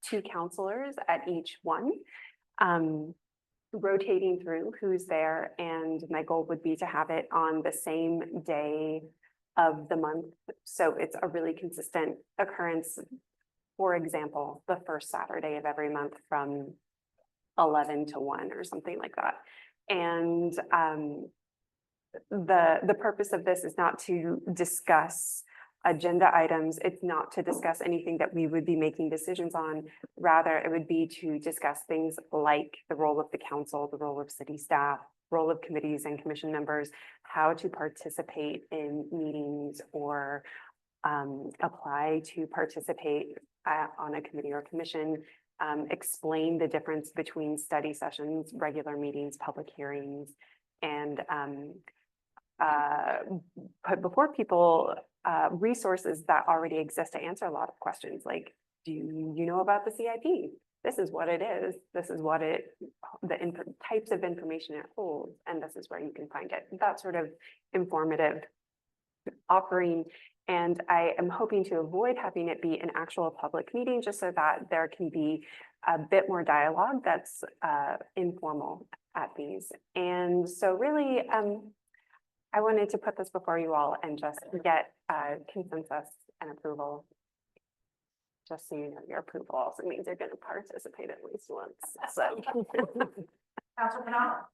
2 counselors at each one, rotating through who's there. And my goal would be to have it on the same day of the month. So it's a really consistent occurrence. For example, the first Saturday of every month from 11 to 1 or something like that. And the purpose of this is not to discuss agenda items. It's not to discuss anything that we would be making decisions on. Rather, it would be to discuss things like the role of the council, the role of city staff, role of committees and commission members, how to participate in meetings or apply to participate on a committee or commission, explain the difference between study sessions, regular meetings, public hearings, and put before people resources that already exist to answer a lot of questions like, do you know about the CIP? This is what it is. This is what types of information it holds, and this is where you can find it. That sort of informative offering. And I am hoping to avoid having it be an actual public meeting, just so that there can be a bit more dialogue that's informal at these. And so really, I wanted to put this before you all and just get consensus and approval. Just so you know, your approval also means you're going to participate at least once. So. Councilor Canal.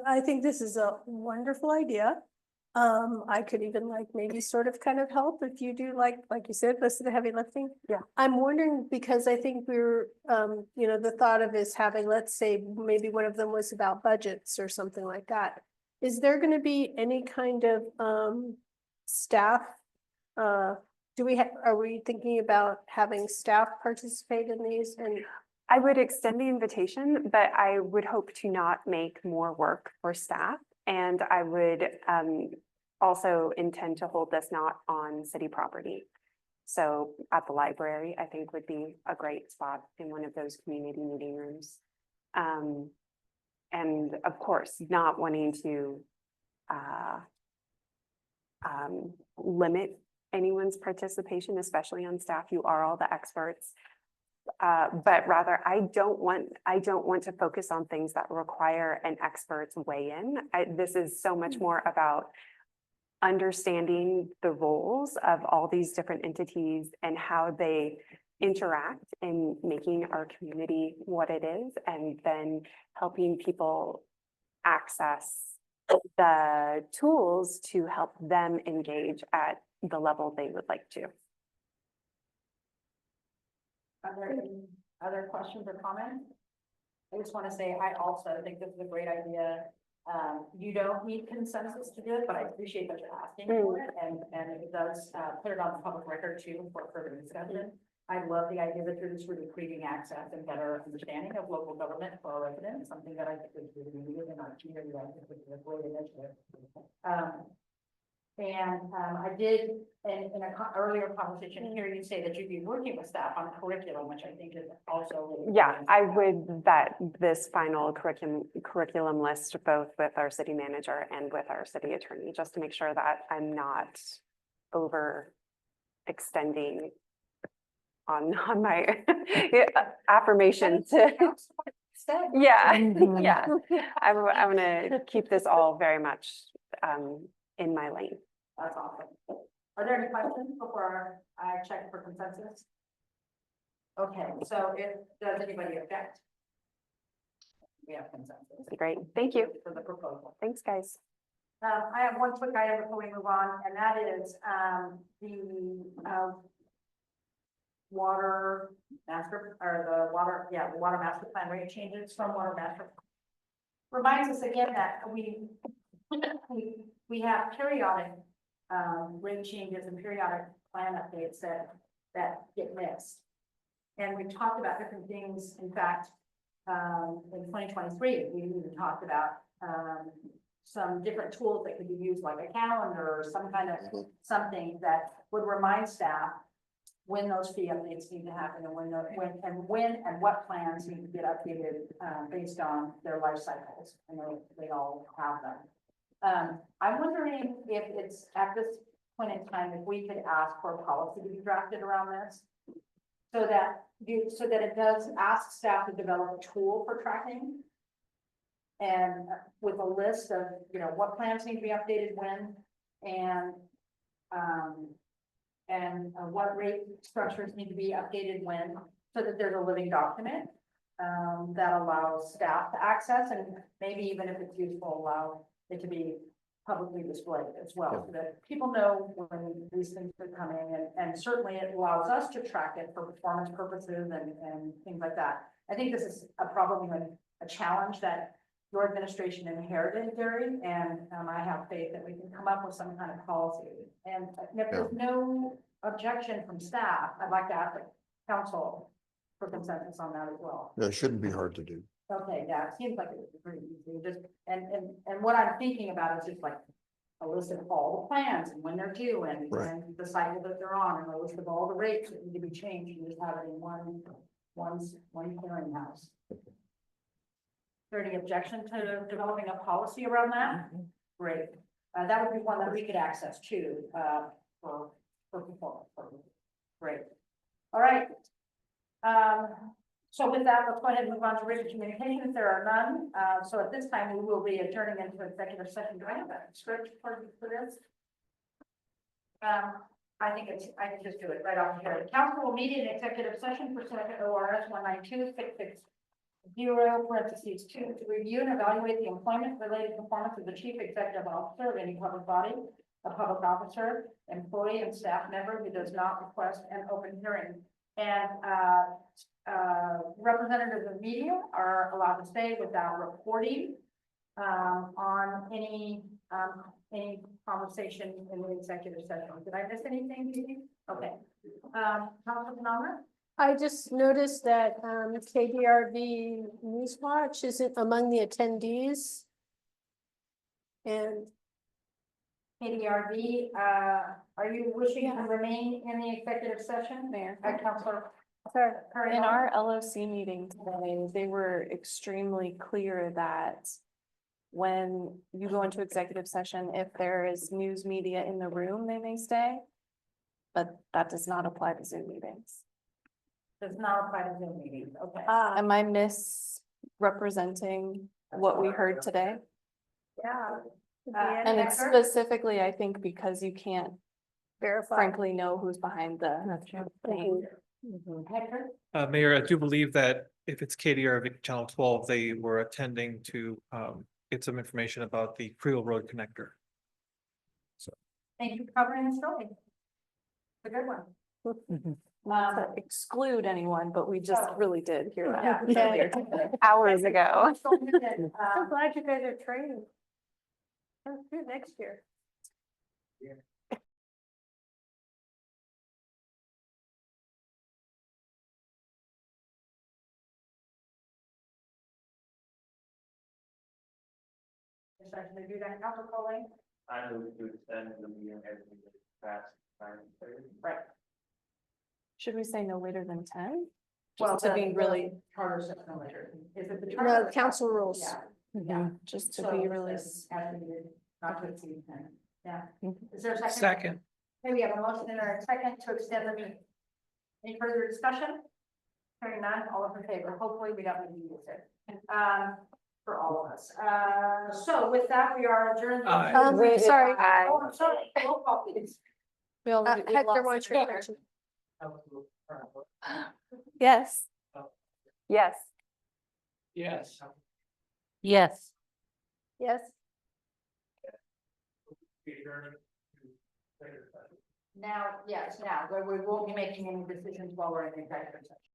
I think this is a wonderful idea. I could even maybe sort of kind of help if you do like you said, listen to heavy lifting. Yeah. I'm wondering because I think we're, the thought of is having, let's say, maybe one of them was about budgets or something like that. Is there going to be any kind of staff? Are we thinking about having staff participate in these? And I would extend the invitation, but I would hope to not make more work for staff. And I would also intend to hold this not on city property. So at the library, I think would be a great spot in one of those community meeting rooms. And of course, not wanting to limit anyone's participation, especially on staff. You are all the experts. But rather, I don't want to focus on things that require an expert's weigh in. This is so much more about understanding the roles of all these different entities and how they interact in making our community what it is, and then helping people access the tools to help them engage at the level they would like to. Are there any other questions or comments? I just want to say, I also think this is a great idea. You don't need consensus to do it, but I appreciate that you're asking for it, and it does, put it on the public record too for further discussion. I love the idea that you're just really creating access and better understanding of local government for our residents, something that I think is really needed in our community. I think it's a great initiative. I did, in a earlier conversation here, you say that you'd be working with staff on curriculum, which I think is also. Really Yeah, I important. would vet this final curriculum list both with our city manager and with our city attorney, just to make sure that I'm not overextending on my affirmation to. Yeah, yeah. I'm gonna keep this all very much in my lane. That's awesome. Are there any questions before I check for consensus? Okay, so does anybody object? We have consensus. Great, thank you. For the proposal. Thanks, guys. I have one quick item before we move on, and that is, the water master, or the water master plan rate changes from water master. Reminds us again that we have periodic, rate changes and periodic plan updates that get missed. And we talked about different things, in fact, in 2023, we even talked about, some different tools that could be used, like a calendar or some kind of something that would remind staff when those fee updates need to happen and when and what plans need to get updated, based on their life cycles. I know they all have them. I'm wondering if it's at this point in time, if we could ask for a policy to be drafted around this. So that it does ask staff to develop a tool for tracking. And with a list of, what plans need to be updated when, and what rate structures need to be updated when, so that there's a living document that allows staff to access, and maybe even if it's useful, allow it to be publicly displayed as well, so that people know when these things are coming, and certainly it allows us to track it for performance purposes and things like that. I think this is probably a challenge that your administration inherited, Gary, and I have faith that we can come up with some kind of policy. And if there's no objection from staff, I'd like to ask the council for consensus on that as well. That shouldn't be hard to do. Okay, yeah, it seems like it would be pretty easy, just, and what I'm thinking about is just like a list of all the plans and when they're due and the cycle that they're on, and a list of all the rates that need to be changed, and just have it in one clearinghouse. Is there any objection to developing a policy around that? Great. That would be one that we could access too, for performance purposes. Great. All right. So with that, let's go ahead and move on to written communications. There are none. So at this time, we will be adjourning into executive session. Do I have a script for this? I can just do it right off here. The council will meet in executive session pursuant to ORS 192-660, parentheses 2, to review and evaluate the employment-related performance of the chief executive officer of any public body, a public officer, employee, and staff member who does not request an open hearing. And representatives of media are allowed to stay without reporting on any conversation in the executive session. Did I miss anything, Judy? Okay. Councilor Penamara? I just noticed that KDRV Newswatch isn't among the attendees. And KDRV, are you wishing to remain in the executive session? Mayor. Councilor. In our LOC meeting today, they were extremely clear that when you go into executive session, if there is news media in the room, they may stay. But that does not apply to Zoom meetings. Does not apply to Zoom meetings. Okay. Am I misrepresenting what we heard today? yeah. And it's specifically, I think, because you can't verify. frankly know who's behind the thing. Hector? Mayor, I do believe that if it's KDR of Channel 12, they were attending to get some information about the Creel Road connector. Thank you for covering the story. It's a good one. Not to exclude anyone, but we just Oh. really did hear Yeah. that earlier today. Hours ago. I'm glad you guys are training. Let's do it next year. Essentially do that council calling. I move to extend the meeting as fast time. Right. Should we say no later than 10? Well, Just to be really, Charter says no later. Is it the No, charter? council rules. Yeah. yeah, just to So be it really. says as needed, not to exceed 10. Yeah. Mhm. Is there a second? Second. Okay, we have a motion and a second to extend the meeting. Any further discussion? Hearing none, all in favor. Hopefully, we don't need to use it. For all of us. So with that, we are adjourned. Aye. Sorry. Oh, I'm sorry. Roll call, please. We already. we Hector, lost wants it. your question. Yes. Yes. Yes. Yes. Yes. Now, yes, now, we won't be making any decisions while we're in the executive session.